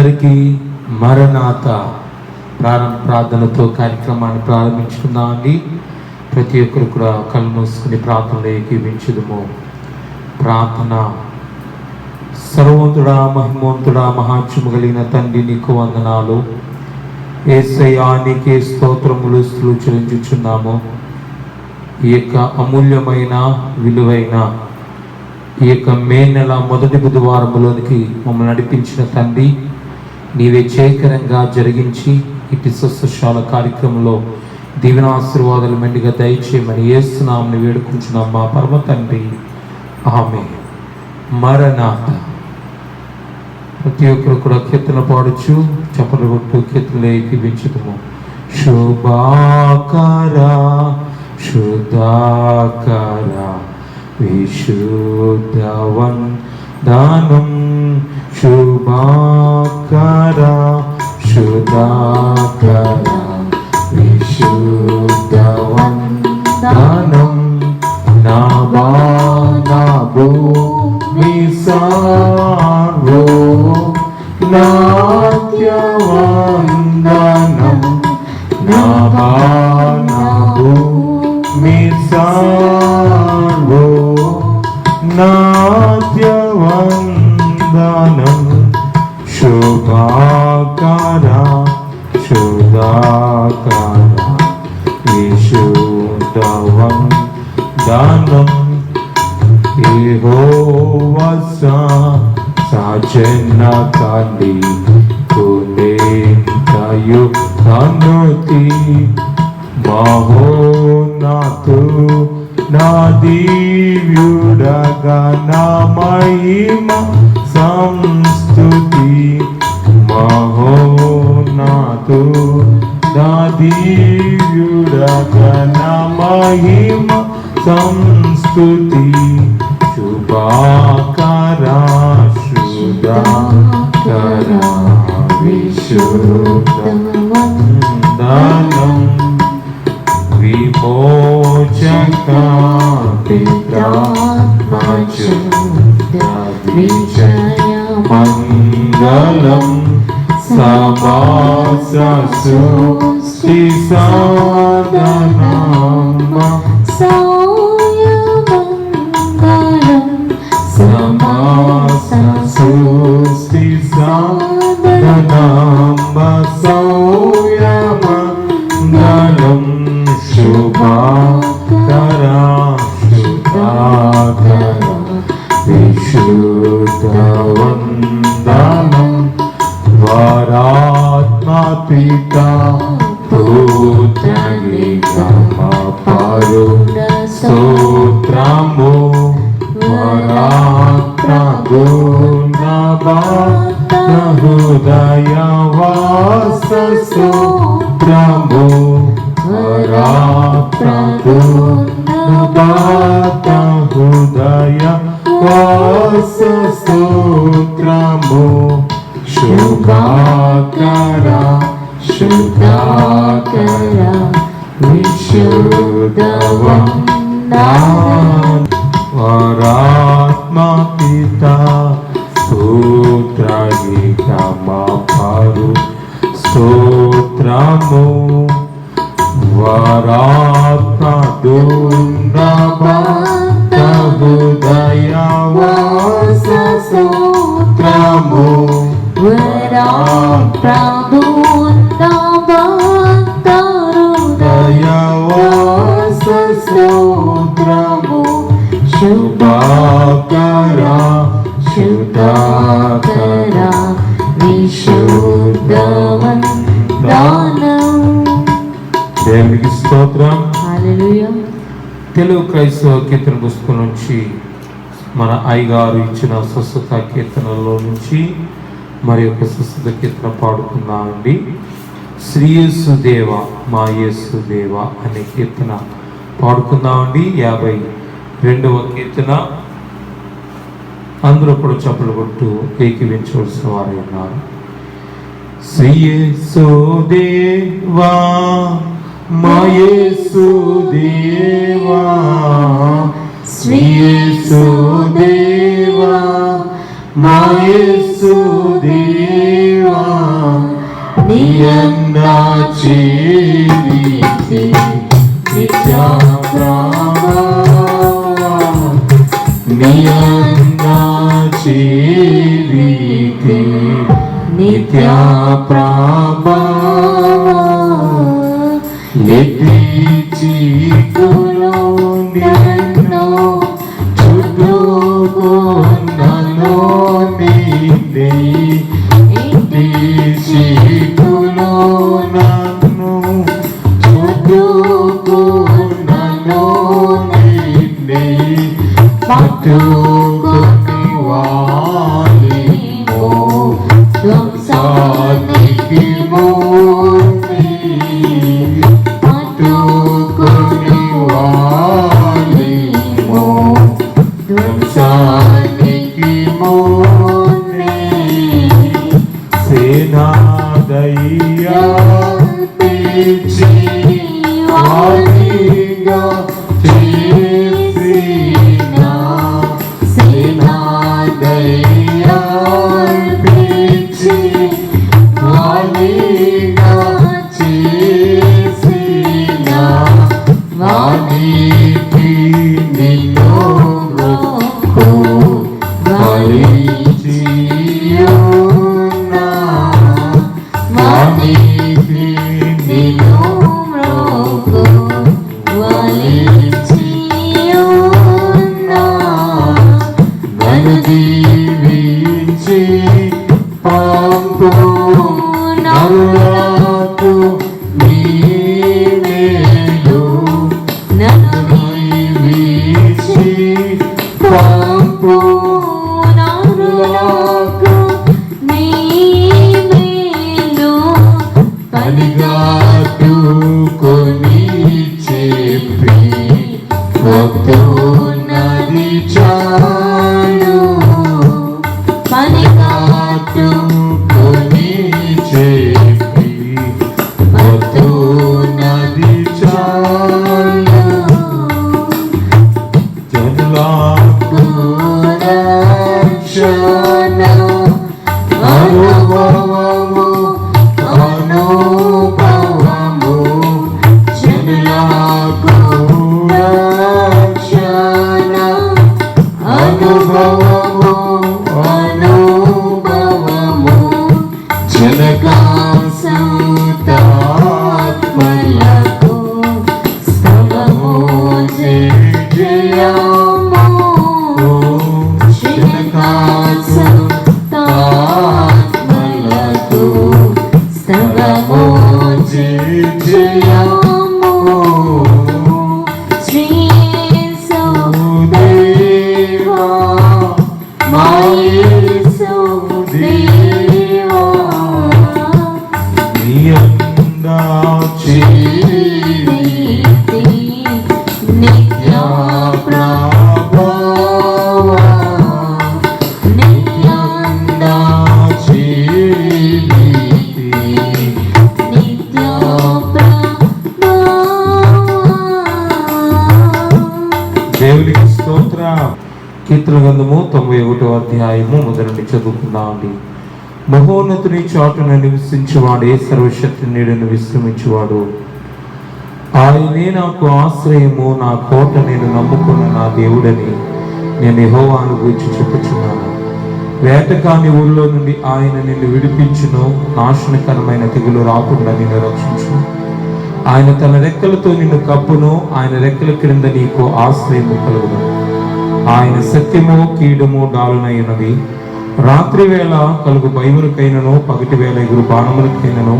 అందరికీ మరణాత ప్రార్థనతో కార్యక్రమాన్ని ప్రారంభించుకుందామండి. ప్రతి ఒక్కరు కూడా కళ్ళు మూసుకుని ప్రార్థనలో ఏకీవించుదుము. ప్రార్థన. సర్వోన్నతుడా, మహిమోన్నతుడా, మహాత్మ్యము కలిగిన తండ్రి, నీకు వందనాలు. యేసయ్యా, నీకే స్తోత్రములు స్తుతులు చెల్లించుచున్నాము. ఈ యొక్క అమూల్యమైన విలువైన ఈ యొక్క మే నెల మొదటి బుధవారంలోనికి మమ్మల్ని నడిపించిన తండ్రి, నీవే చేకరంగా జరిగించి ఇటు స్వస్థశాల కార్యక్రమంలో దీవెన ఆశీర్వాదాలు మెండుగా దయచేయమని యేసునామమున వేడుకుంటున్నాం మా పరమ తండ్రి, ఆమేన్. మరణాత. ప్రతి ఒక్కరు కూడా కీర్తన పాడుచు చప్పట్లు కొట్టు కీర్తనలు ఏకీవించుదుము. శుభాకర శుద్ధాకర విశుద్ధవందనం, శుభాకర శుద్ధాకర విశుద్ధవందనం, నాభానభూ మిసారో నాట్యవందనం, నాభానభూ మిసారో నాట్యవందనం, శుభాకర శుద్ధాకర విశుద్ధవందనం, యెహోవా సాజనకాలి కులేంతయు అనుతి, మహోన్నతు నా దివ్యుడగా నా మహిమ సంస్తుతి, మహోన్నతు నా దివ్యుడగా నా మహిమ సంస్తుతి, శుభాకర శుద్ధాకర విశుద్ధవందనం, విమోచక మంగళం, సమాససు శ్రీ సాధనమ్మ, సమాససు శ్రీ సాధనమ్మ, సౌయమంగళం, శుభాకర శుద్ధాకర విశుద్ధవందనం, వరాత్మా పితా పుత్రనిగమపరు స్తోత్రము, వరాత్మగుణభక్త హృదయవాస స్తోత్రము, వరాత్మగుణభక్త హృదయవాస స్తోత్రము, శుభాకర శుద్ధాకర విశుద్ధవందనం, వరాత్మా పితా పుత్రనిగమపరు స్తోత్రము, వరాత్మగుణభక్త హృదయవాస స్తోత్రము, వరాత్మగుణభక్త హృదయవాస స్తోత్రము, శుభాకర శుద్ధాకర విశుద్ధవందనం. దేవునికి స్తోత్రం. హల్లెలూయా. తెలుగు క్రైస్తవ కీర్తన పుస్తకం నుంచి మన అయ్యగారు ఇచ్చిన స్వస్థత కీర్తనలో నుంచి మరి యొక్క స్వస్థత కీర్తన పాడుకున్నామండి. శ్రీ యేసుదేవ మా యేసుదేవ అనే కీర్తన పాడుకుందామండి. 52వ కీర్తన. అందరూ కూడా చప్పలు కొట్టు ఏకీవించవలసిన వారు ఉన్నారు. శ్రీ యేసుదేవా మా యేసుదేవా, శ్రీ యేసుదేవా మా యేసుదేవా, నియన్న జీవితే నిత్య ప్రభావం నియన్న జీవితే నిత్య ప్రభావం ఎత్తి చీకులో నిన్నో చుట్టుకున్నలో నిన్నే ఎత్తి చీకులో నన్ను చుట్టుకున్నలో నిన్నే పట్టుకొని వాలిమో ధ్వంసానికి మోని పట్టుకొని వాలిమో ధ్వంసానికి మోని సేనాదయ్యా పిలిచి వాలిగా చేసినా సేనాదయ్యా పిలిచి వాలిగా చేసినా వానికి నిన్ను మొక్కు బలిచియున్నా వానికి నిన్ను మొక్కు బలిచియున్నా నన్ను దీవించి పంపు నరులకు నీవేలు నన్ను దీవించి పంపు నరులకు నీవేలు పనిగాటుకొని చెప్పి వద్దున్నది చాలు పనిగాటుకొని చెప్పి వద్దున్నది చాలు జనులకు రక్షణ అనుభవము అనుభవము జనులకు రక్షణ అనుభవము అనుభవము జనకాంతాత్మలకు స్థలము జయము జనకాంతాత్మలకు స్థలము జయము శ్రీ యేసుదేవా మా యేసుదేవా నియన్న జీవితే నిత్య ప్రభావం నియన్న జీవితే నిత్య ప్రభావం. దేవునికి స్తోత్రం. కీర్తన గ్రంథము 91వ అధ్యాయము మొదటి నుండి చదువుకుందామండి. మహోన్నతుని చాటున నివసించువాడే సర్వశక్తి నీడను విశ్రమించువాడు. ఆయనే నాకు ఆశ్రయము, నా కోట, నేను నమ్ముకున్న నా దేవుడని నేను యెహోవాను గూర్చి చెప్పుచున్నాను. వేటకాని ఊళ్ళో నుండి ఆయన నిన్ను విడిపించును, నాశనకరమైన తెగులు రాకుండా నిన్ను రక్షించును. ఆయన తన రెక్కలతో నిన్ను కప్పును, ఆయన రెక్కల క్రింద నీకు ఆశ్రయము కలుగును. ఆయన సత్యము కీడము డాలునైనది. రాత్రి వేళ కలుగు భయములకైనను, పగటి వేళ ఎగురు బాణములకైనను,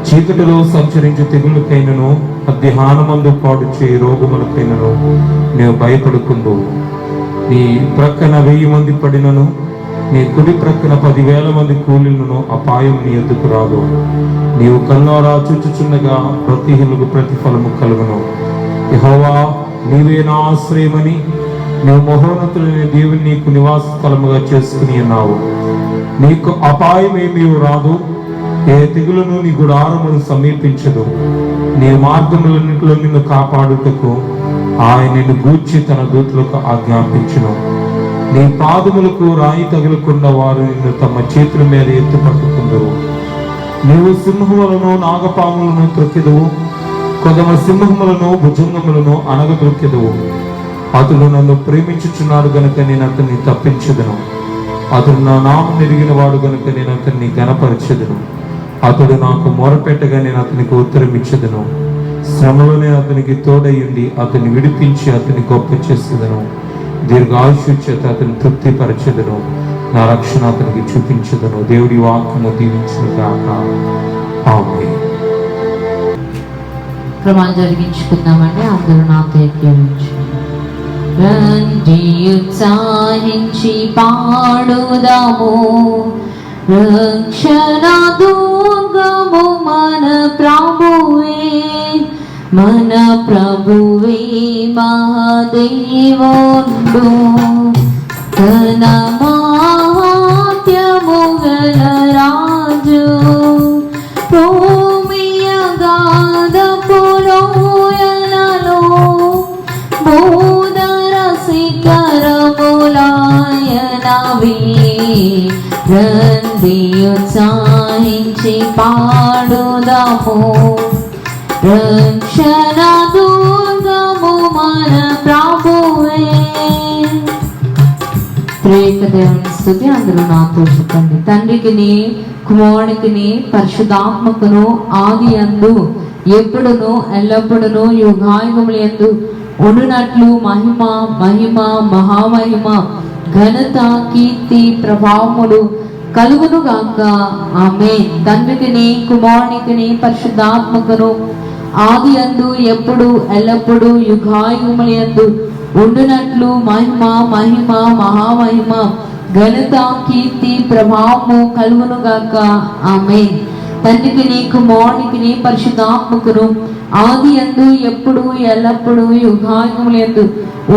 చీకటిలో సంచరించే తెగులకైనను, మధ్యాహ్నమందు పాడు చేయి రోగములకైనను నీవు భయపడుకుందు. నీ ప్రక్కన 1000 మంది పడినను, నీ కుడి ప్రక్కన 10,000 మంది కూలినను అపాయం నీ ఎద్దుకు రాదు. నీవు కన్నారా చూచుచున్నగా ప్రతిహీనులకు ప్రతిఫలము కలుగును. యెహోవా నీవే నా ఆశ్రయమని, నీవు మహోన్నతులైన దేవుని నీకు నివాస స్థలముగా చేసుకుని ఉన్నావు. నీకు అపాయమేమీ రాదు, ఏ తెగులను నీ గుడారమును సమీపించదు. నీ మార్గములన్నింటిలో నిన్ను కాపాడుటకు ఆయన నిన్ను గూర్చి తన దూతలకు ఆజ్ఞాపించును. నీ పాదములకు రాయి తగులకుండా వారు నిన్ను తమ చేతుల మీద ఎత్తు పట్టుకుందరు. నీవు సింహములను నాగపాములను త్రొక్కెదవు, కొదమ సింహములను భుజంగములను అనగదొక్కెదవు. అతడు నన్ను ప్రేమించుచున్నాడు గనుక నేను అతన్ని తప్పించదును. అతడు నా నామం ఎరిగిన వాడు గనుక నేను అతన్ని ఘనపరచెదను. అతడు నాకు మొరపెట్టగా నేను అతనికి ఉత్తరం ఇచ్చెదను. శ్రమలోనే అతనికి తోడయుండి అతన్ని విడిపించి అతని గొప్ప చేసేదను. దీర్ఘాయుష్యు చేత అతన్ని తృప్తిపరచెదను. నా రక్షణ అతనికి చూపించెదను. దేవుడి వాక్యము దీవించును గాక. ఆమేన్. ప్రమాణం జరిగించుకుందామండి. అందరూ నాతో ఏకీభవించండి. రండి ఉత్సాహించి పాడుదాము, రక్షణ దుర్గము మన ప్రభువే, మన ప్రభువే మహాదేవుండు. తన మహాత్యము గల రాజు, భూమియగాధపులోయలలో బోధర శిఖరములాయనవి. రండి ఉత్సాహించి పాడుదాము, రక్షణ దుర్గము మన ప్రభువే. త్రియేక దేవుని స్తుతి. అందరూ నాతో చెప్పండి. తండ్రికిని కుమారునికిని పరిశుద్ధాత్మకును ఆది యందు ఎప్పుడును ఎల్లప్పుడును యుగాయుగములందు ఉండునట్లు మహిమ మహిమ మహామహిమ ఘనత కీర్తి ప్రభావములు కలుగును గాక. ఆమేన్. తండ్రికిని కుమారునికిని పరిశుద్ధాత్మకును ఆది యందు ఎప్పుడు ఎల్లప్పుడు యుగాయుగములందు ఉండునట్లు మహిమ మహిమ మహామహిమ ఘనత కీర్తి ప్రభావము కలుగును గాక. ఆమేన్. తండ్రికిని కుమారునికిని పరిశుద్ధాత్మకును ఆది యందు ఎప్పుడు ఎల్లప్పుడు యుగాయుగములందు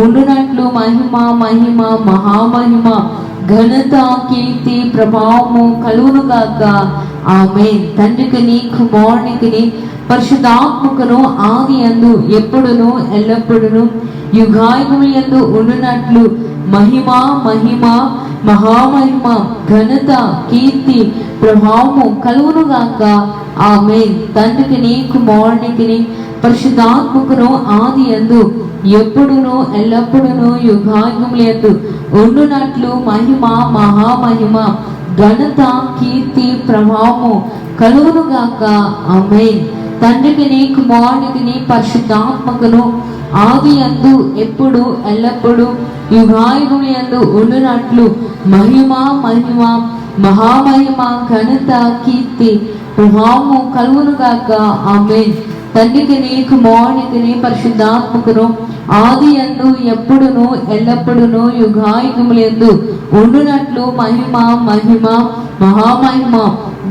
ఉండునట్లు మహిమ మహిమ మహామహిమ ఘనత కీర్తి ప్రభావము కలుగును గాక. ఆమేన్. తండ్రికిని కుమారునికిని పరిశుద్ధాత్మకును ఆది యందు ఎప్పుడును ఎల్లప్పుడును యుగాయుగములందు ఉండునట్లు మహిమ మహిమ మహామహిమ ఘనత కీర్తి ప్రభావము కలుగును గాక. ఆమేన్. తండ్రికిని కుమారునికిని పరిశుద్ధాత్మకును ఆది యందు ఎప్పుడును ఎల్లప్పుడును యుగాయుగములందు ఉండునట్లు మహిమ మహామహిమ ఘనత కీర్తి ప్రభావము కలుగును గాక. ఆమేన్. తండ్రికిని కుమారునికిని పరిశుద్ధాత్మకును ఆది యందు ఎప్పుడు ఎల్లప్పుడు యుగాయుగములందు ఉండునట్లు మహిమ మహిమ మహామహిమ ఘనత కీర్తి ప్రభావము కలుగును గాక. ఆమేన్. తండ్రికిని కుమారునికిని పరిశుద్ధాత్మకును ఆది యందు ఎప్పుడును ఎల్లప్పుడును యుగాయుగములందు ఉండునట్లు మహిమ మహిమ మహామహిమ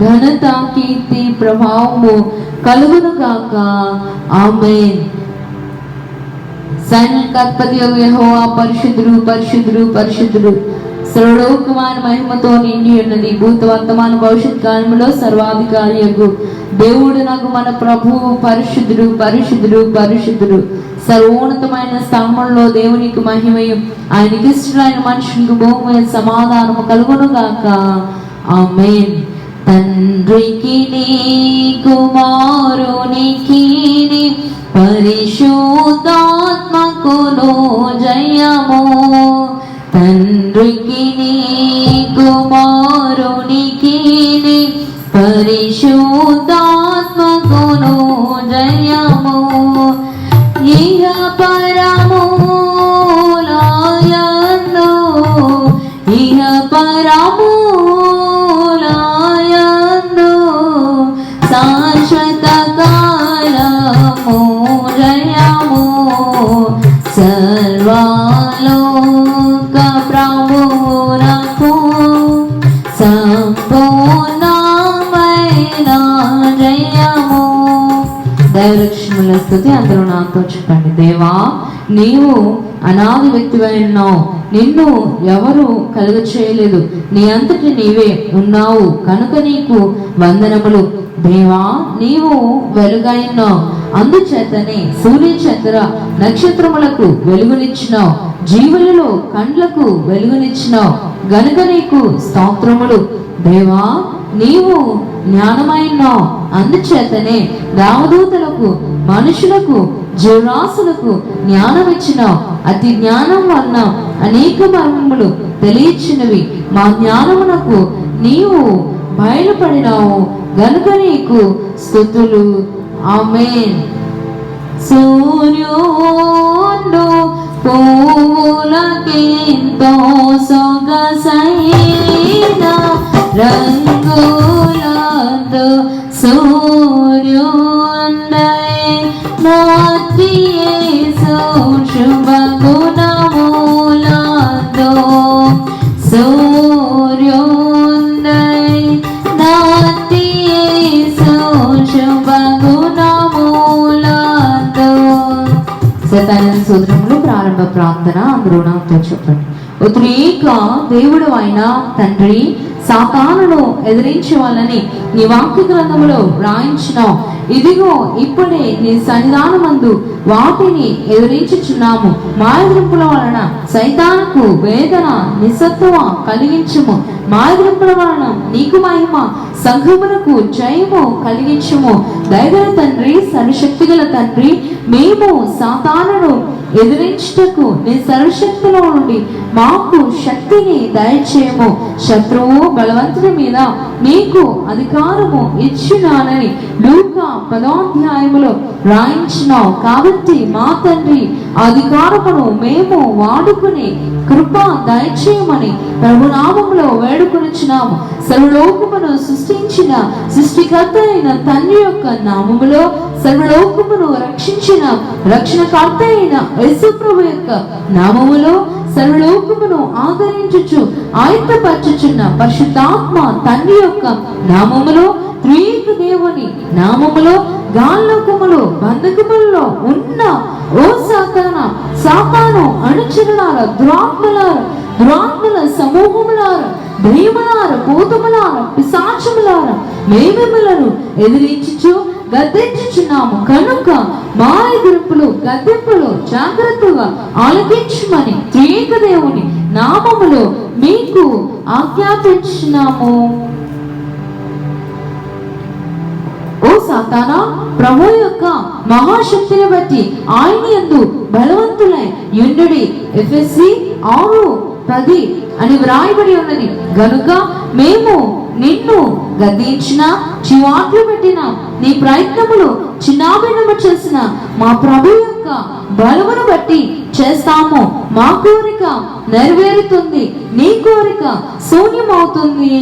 ఘనత కీర్తి ప్రభావము కలుగును గాక. ఆమేన్. సైన్యాధిపతి యెహోవా పరిశుద్ధుడు పరిశుద్ధుడు పరిశుద్ధుడు, సర్వలోకమైన మహిమతో నిండి ఉన్నది. భూత వర్తమాన భవిష్యత్ కాలంలో సర్వాధికారి యగు దేవుడు నాకు మన ప్రభువు పరిశుద్ధుడు పరిశుద్ధుడు పరిశుద్ధుడు. సర్వోన్నతమైన స్థానంలో దేవునికి మహిమయు, ఆయనకి ఇష్టమైన మనుషునికి భూమి సమాధానము కలుగును గాక. ఆమేన్. తండ్రికి నీ కుమారునికి నీ పరిశుద్ధాత్మకును జయము. తండ్రికి నీ కుమారునికి నీ పరిశుద్ధాత్మకును జయము. ఇహ పరములాయందు ఇహ పరములాయందు శాశ్వత కాలము జయము. సర్వలోక ప్రభువులకు సంపూర్ణమైన జయము. దైవలక్ష్ముల స్తుతి. అందరూ నాతో చెప్పండి. దేవా, నీవు అనాది వ్యక్తివై ఉన్నావు, నిన్ను ఎవరు కలుగ చేయలేదు, నీ అంతటి నీవే ఉన్నావు కనుక నీకు వందనములు. దేవా, నీవు వెలుగైనావు, అందుచేతనే సూర్యచంద్ర నక్షత్రములకు వెలుగునిచ్చినావు, జీవులలో కండ్లకు వెలుగునిచ్చినావు గనుక నీకు స్తోత్రములు. దేవా, నీవు జ్ఞానమైనావు. అందుచేతనే దేవదూతలకు, మనుషులకు, జీవరాశులకు జ్ఞానం ఇచ్చినావు. అతి జ్ఞానం వలన అనేక మర్మములు తెలియచినవి మా జ్ఞానమునకు నీవు బయలుపడినావు గనుక నీకు స్తుతులు. ఆమేన్. సూర్యుడు పూలకెంతో సొగసైన రంగులతో సూర్యుండై నాటి యేసు శుభగుణములతో సూర్యుండై నాటి యేసు శుభగుణములతో. శతాయన సూత్రములు ప్రారంభ ప్రార్థన. అందరూ నాతో చెప్పండి. ఉత్రేక దేవుడు అయిన తండ్రి, సాతానును ఎదిరించే వాళ్ళని నీ వాక్య గ్రంథములో రాయించినావు. ఇదిగో ఇప్పుడే నీ సన్నిధానమందు వాటిని ఎదిరించుచున్నాము. మాయగ్రింపుల వలన సైతానుకు వేదన నిస్సత్తువ కలిగించుము. మాయగ్రింపుల వలన నీకు మహిమ, సంఘమునకు జయము కలిగించుము. దయగల తండ్రి, సర్వశక్తి గల తండ్రి, మేము సాతానును ఎదిరించుటకు నీ సర్వశక్తిలో నుండి మాకు శక్తిని దయచేయము. శత్రువు బలవంతుడి మీద నీకు అధికారము ఇచ్చినానని లూకా 10వ అధ్యాయములో రాయించినావు. కాబట్టి మా తండ్రి, అధికారమును మేము వాడుకుని కృప దయచేయమని ప్రభునామములో వేడుకొనుచున్నాము. సర్వలోకమును సృష్టించిన సృష్టికర్త అయిన తండ్రి యొక్క నామములో సర్వలోకమును రక్షించిన రక్షణకర్త అయిన యేసు ప్రభు యొక్క నామములో సర్వలోకమును ఆదరించుచు ఆయుధపరచుచున్న పరిశుద్ధాత్మ తండ్రి యొక్క నామములో త్రియేక దేవుని నామములో గాల్లోకములో బంధకములలో ఉన్న ఓ సాతాను అనుచరులార, దురాత్మల సమూహములార, దయ్యములార, భూతములార, పిశాచములార మేమిమ్మలను ఎదిరించుచు గద్దించుచున్నాము కనుక మా ఎదుర్పులు గద్దింపులు జాగ్రత్తగా ఆలకించుమని త్రియేక దేవుని నామములో మీకు ఆజ్ఞాపించున్నాము. ఓ సాతానా, ప్రభు యొక్క మహాశక్తిని బట్టి ఆయన యందు బలవంతులై యుండుడి. ఎఫెసీ 6:10 అని వ్రాయబడి ఉన్నది. గనుక మేము నిన్ను గద్దించిన, చివాట్లు పెట్టిన, నీ ప్రయత్నములు చిన్నాభిన్నము చేసిన మా ప్రభు యొక్క బలమును బట్టి చేస్తాము. మా కోరిక నెరవేరుతుంది, నీ కోరిక శూన్యమవుతుంది.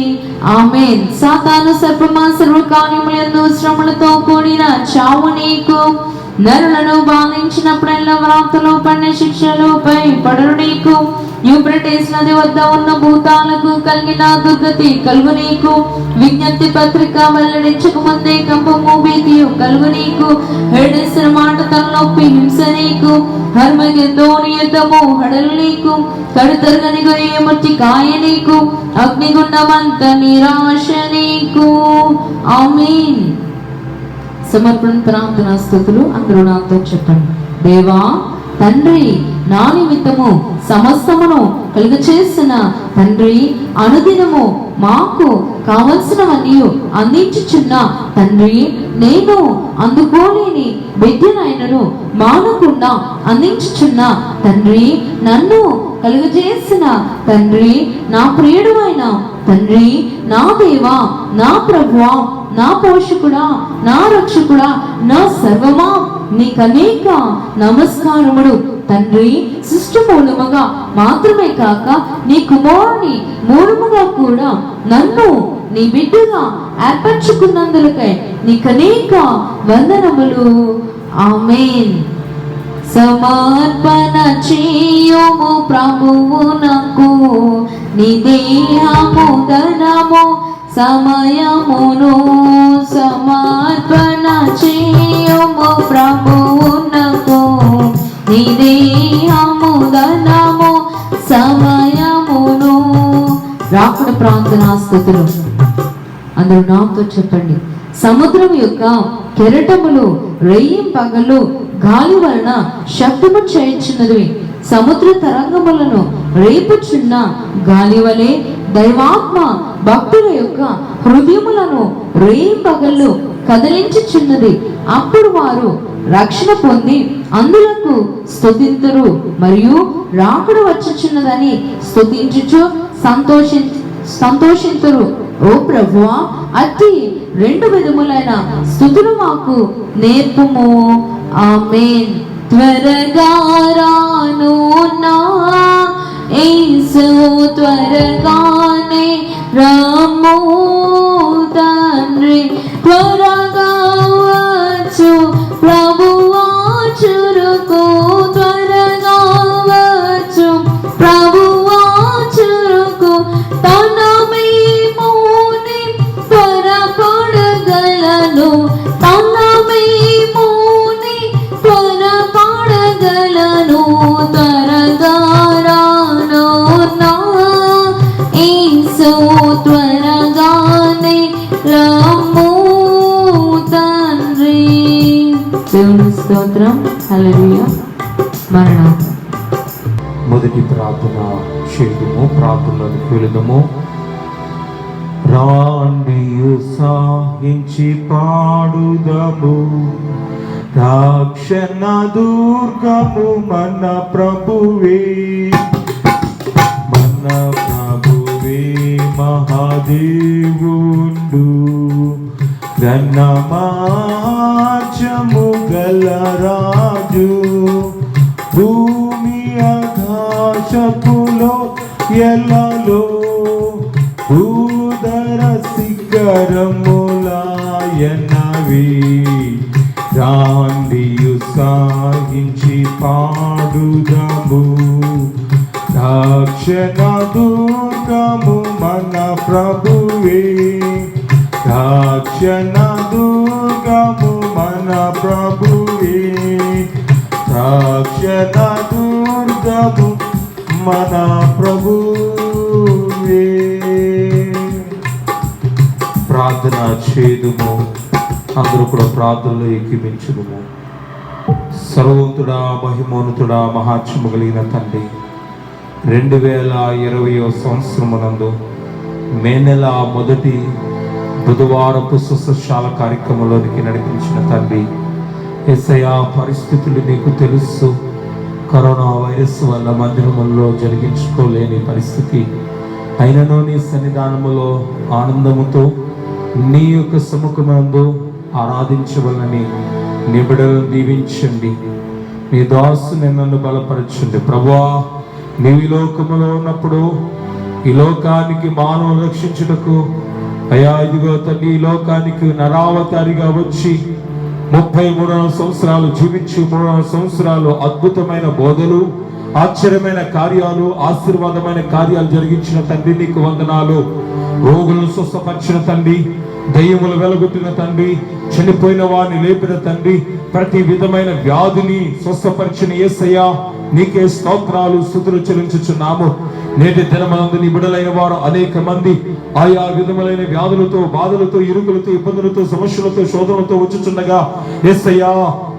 ఆమేన్. సాతాను సర్పమా, సర్వకార్యములందు శ్రమలతో కూడిన చావు నీకు. నరులను బాధించినప్పుడల్లా వ్రాతలో పడిన శిక్షలపై పడరు నీకు. యూఫ్రటీస్ నది వద్ద ఉన్న భూతాలకు కలిగిన దుర్గతి కలుగు నీకు. విజ్ఞప్తి పత్రిక వెల్లడించక ముందే కంపము భీతియు కలుగు నీకు. హెడెసిన మాట తలనొప్పి హింస నీకు. హర్మగెద్దోని యుద్ధము హడలు నీకు. కడుతరగని గొయ్య ముట్టి కాయ నీకు. అగ్నిగుండమంత నిరాశ నీకు. ఆమేన్. సమర్పణ ప్రార్థన స్తుతులు. అందరూ నాతో చెప్పండి. దేవా తండ్రి, నా నిమిత్తము సమస్తమును కలుగ చేసిన తండ్రి, అనుదినము మాకు కావలసినవన్నీ అందించుచున్న తండ్రి, నేను అందుకోలేని బిడ్డనైనను మానకుండా అందించుచున్న తండ్రి, నన్ను కలుగజేసిన తండ్రి, నా ప్రియుడు అయిన తండ్రి, నా దేవా, నా ప్రభువా, నా పోషకుడా, నా రక్షకుడా, నా సర్వమా, నీకనేక నమస్కారములు తండ్రి. సృష్టి మూలముగా మాత్రమే కాక నీ కుమారుని మూలముగా కూడా నన్ను నీ బిడ్డగా ఏర్పరచుకున్నందులకై నీకనేక వందనములు. ఆమేన్. సమర్పణ చేయుము ప్రభువునకు నీ దేహము ధనము సమయమును. సమర్పణ చేయుము ప్రభువునకు నీ దేహము ధనము సమయమును. రాకుడ ప్రార్థనా స్తుతులు. అందరూ నాతో చెప్పండి. సముద్రం యొక్క కెరటములు రేయిం పగలు గాలి వలన శబ్దము చేయించున్నది. సముద్ర తరంగములను రేపుచున్న గాలి వలె దైవాత్మ భక్తుల యొక్క హృదయములను రేయింబగళ్ళు కదిలించుచున్నది. అప్పుడు వారు రక్షణ పొంది అందులకు స్తుతింతురు మరియు రాకడ వచ్చుచున్నదని స్తుతించుచు సంతోషింతురు. ఓ ప్రభువా, అట్టి 2 విధములైన స్తుతులు మాకు నేర్పుము. ఆమేన్. త్వరగా రాను నా యేసు, త్వరగానే రాము తండ్రి, త్వరగా వచ్చు ప్రభువా చురుకు, త్వరగా వచ్చు ప్రభువా చురుకు. తన మేముని త్వరపడగలను, తన మేముని త్వరపడగలను. త్వరగా రాను నా యేసు, త్వరగానే రాము తండ్రి. దేవుని స్తోత్రం. హల్లెలూయా. మరణాత. మొదటి ప్రార్థన చేయుము, ప్రార్థనలోకి వెళుదము. రాండి ఉత్సాహించి పాడుదము, రక్షణ దుర్గము మన ప్రభువే, మన ప్రభువే మహాదేవుండు, ఘనమాచము గల రాజు, భూమి ఆకాశపులో ఎల్లలో భూధర శిఖరములాయనవి. రాండి ఉత్సాహించి పాడుదము, రక్షణ దుర్గము మన ప్రభువే, రక్షణ దుర్గము మన ప్రభువే, రక్షణ దుర్గము మన ప్రభువే. ప్రార్థన చేదుము. అందరూ కూడా ప్రార్థనలో ఏకీమించుదుము. సర్వోతుడా, మహిమోన్నతుడా, మహాత్మ్యము కలిగిన తండ్రి, 2020వ సంవత్సరమునందు మే నెల మొదటి బుధవారపు సుశశాల కార్యక్రమంలోనికి నడిపించిన తండ్రి, యేసయ్యా, పరిస్థితులు నీకు తెలుసు. కరోనా వైరస్ వల్ల మందిరముల్లో జరిగించుకోలేని పరిస్థితి అయినను నీ సన్నిధానములో ఆనందముతో నీ యొక్క సముఖమందు ఆరాధించవలని నీ బిడ్డలను దీవించండి. నీ దాసుని నన్ను బలపరచండి ప్రభువా. నీవు ఈ లోకములో ఉన్నప్పుడు ఈ లోకానికి మానవ రక్షించుటకు అయా ఇదిగో తండ్రి, ఈ లోకానికి నరావతారిగా వచ్చి 33 సంవత్సరాలు జీవించి 3 సంవత్సరాలు అద్భుతమైన బోధలు, ఆశ్చర్యమైన కార్యాలు, ఆశీర్వాదమైన కార్యాలు జరిగించిన తండ్రి నీకు వందనాలు. రోగులను స్వస్థపరిచిన తండ్రి, దయ్యములు వెలగొట్టిన తండ్రి, చనిపోయిన వారిని లేపిన తండ్రి, ప్రతి విధమైన వ్యాధిని స్వస్థపరిచిన యేసయ్యా నీకే స్తోత్రాలు, స్తుతులు చెల్లించుచున్నాము. నేటి దినమందు నీ బిడ్డలైన వారు అనేక మంది ఆయా విధములైన వ్యాధులతో, బాధలతో, ఇరుకులతో, ఇబ్బందులతో, సమస్యలతో, శోధనలతో వచ్చుచుండగా యేసయ్యా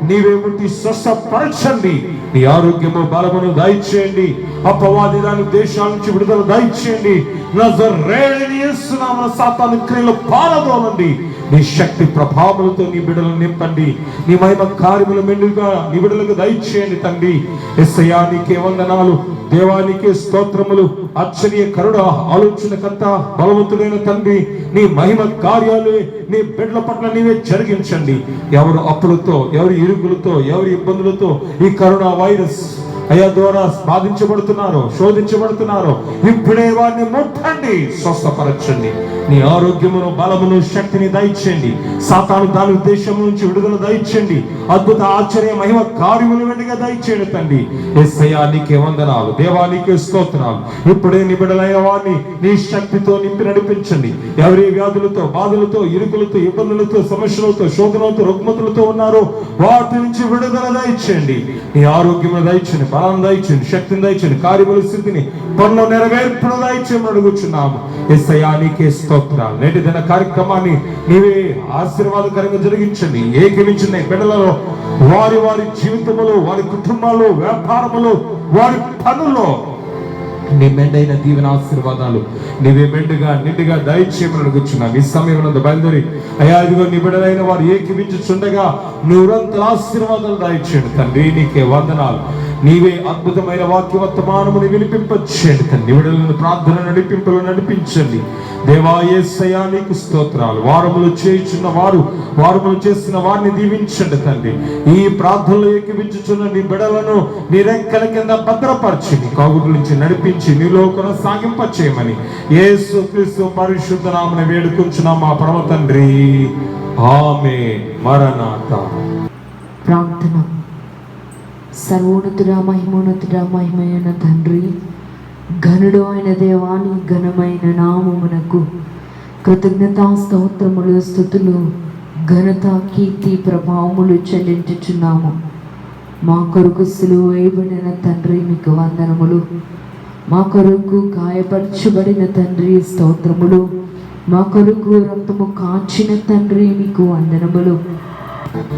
నీవే ముట్టి స్వస్థపరచండి. నీ ఆరోగ్యము, బలమును దయచేయండి. అపవాది దాని దేశాల నుంచి విడుదల దయచేయండి. నజరేయుడైన యేసు నామమున సాతాను క్రియలు పారదోలండి. నీ శక్తి ప్రభావములతో నీ బిడ్డలను నింపండి. నీ మహిమ కార్యములు మెండుగా నీ బిడ్డలకు దయచేయండి తండ్రి. యేసయ్యా నీకే వందనాలు, దేవానికే స్తోత్రములు. ఆశ్చర్య కరుణ, ఆలోచనకర్త, బలవంతుడైన తండ్రి, నీ మహిమ కార్యాలు నీ బిడ్డల పట్ల నీవే జరిగించండి. ఎవరు అప్పులతో, ఎవరి ఇరుకులతో, ఎవరి ఇబ్బందులతో ఈ కరోనా వైరస్ అయా ద్వారా బాధించబడుతున్నారు, శోధించబడుతున్నారు, ఇప్పుడే వారిని ముట్టండి, స్వస్థపరచండి. నీ ఆరోగ్యమును, బలమును, శక్తిని దయచేయండి. సాతాను దాని ఉద్దేశం నుంచి విడుదల దయచేయండి. అద్భుత, ఆశ్చర్య, మహిమ కార్యములు వెంటనే దయచేయండి తండ్రి. యేసయ్యా నీకే వందనాలు, దేవా నీకే స్తోత్రాలు. ఇప్పుడే నీ బిడ్డలైన వారిని నీ శక్తితో నింపి నడిపించండి. ఎవరి వ్యాధులతో, బాధలతో, ఇరుకులతో, ఇబ్బందులతో, సమస్యలతో, శోధనలతో, రుగ్మతులతో ఉన్నారో వాటి నుంచి విడుదల దయచేయండి. నీ ఆరోగ్యమును దయచేయండి, బలాన్ని దయచేయండి, శక్తిని దయచేయండి, కార్యముల స్థితిని, పనుల నెరవేర్పును దయచేయమని అడుగుచున్నాము. యేసయ్యా నీకే స్తోత్రాలు. నేటి దిన కార్యక్రమాన్ని నీవే ఆశీర్వాదకరంగా జరిగించండి. ఏకమించిన బిడ్డలలో వారి వారి జీవితములో, వారి కుటుంబాల్లో, వ్యాపారములో, వారి పనుల్లో నీ మెండైన దీవెన ఆశీర్వాదాలు నీవే నిండుగా దయచేయమని అడుగుచున్నాను. ఈ సమయంలో బయలుదేరి అయ్యా ఇదిగో నీ బిడ్డలైన వారు ఏకీవించుచుండగా నూరంతల ఆశీర్వాదాలు దయచేయండి తండ్రి. నీకే వందనాలు. నీవే అద్భుతమైన వాక్య వర్తమానముని వినిపింపచేయండి తండ్రి. బిడ్డలను ప్రార్థన నడిపించండి దేవా. యేసయ్యా నీకు స్తోత్రాలు. వారములు చేయుచున్న వారములు చేసిన వారిని దీవించండి తండ్రి. ఈ ప్రార్థనలు ఏకీవించుచున్న నీ బిడ్డలను నీ రెక్కల కింద భద్రపరిచి నీ కాగుల నుంచి నడిపించి నీలో కొనసాగింపచేయమని యేసుక్రీస్తు పరిశుద్ధ నామమున వేడుకుంటున్నాం మా పరమ తండ్రి. ఆమేన్. మరణాత. ప్రార్థన. సర్వోన్నతుడా మహిమోన్నతుడా తండ్రి, ఘనుడు అయిన దేవాని ఘనమైన నామమునకు కృతజ్ఞతా స్తోత్రములు స్తుతులు ఘనత కీర్తి ప్రభావములు చెల్లించుచున్నాము. మా కొరకు సిలువ వేయబడిన తండ్రి మీకు వందనములు. మా కొరకు గాయపరచబడిన తండ్రి స్తోత్రములు. మా కొరకు రక్తము కాచిన తండ్రి మీకు వందనములు.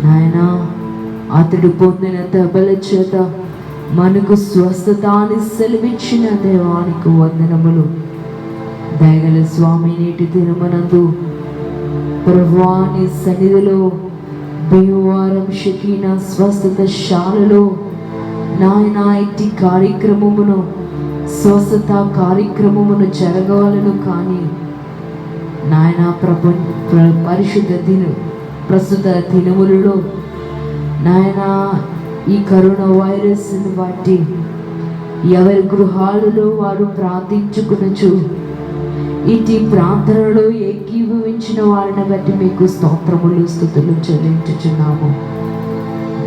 నాయనా, అతడు పొందిన దెబ్బల చేత మనకు స్వస్థతాన్ని సెలవిచ్చిన దేవానికి వందనములు. దయగల స్వామి, నేటి దినమనందు ప్రభువాని సన్నిధిలో భీమవరం షకీనా స్వస్థత శాలలో నాయన ఇట్టి కార్యక్రమమును స్వస్థత కార్యక్రమమును జరగాలను. కానీ నాయన ప్రస్తుత దినములలో నాయన ఈ కరోనా వైరస్ని బట్టి ఎవరి గృహాలలో వారు ప్రార్థించుకునొచ్చు. ఇటు ప్రార్థనలో ఏకీభవించిన వారిని బట్టి మీకు స్తోత్రములు స్తుతులు చెల్లించుచున్నాము.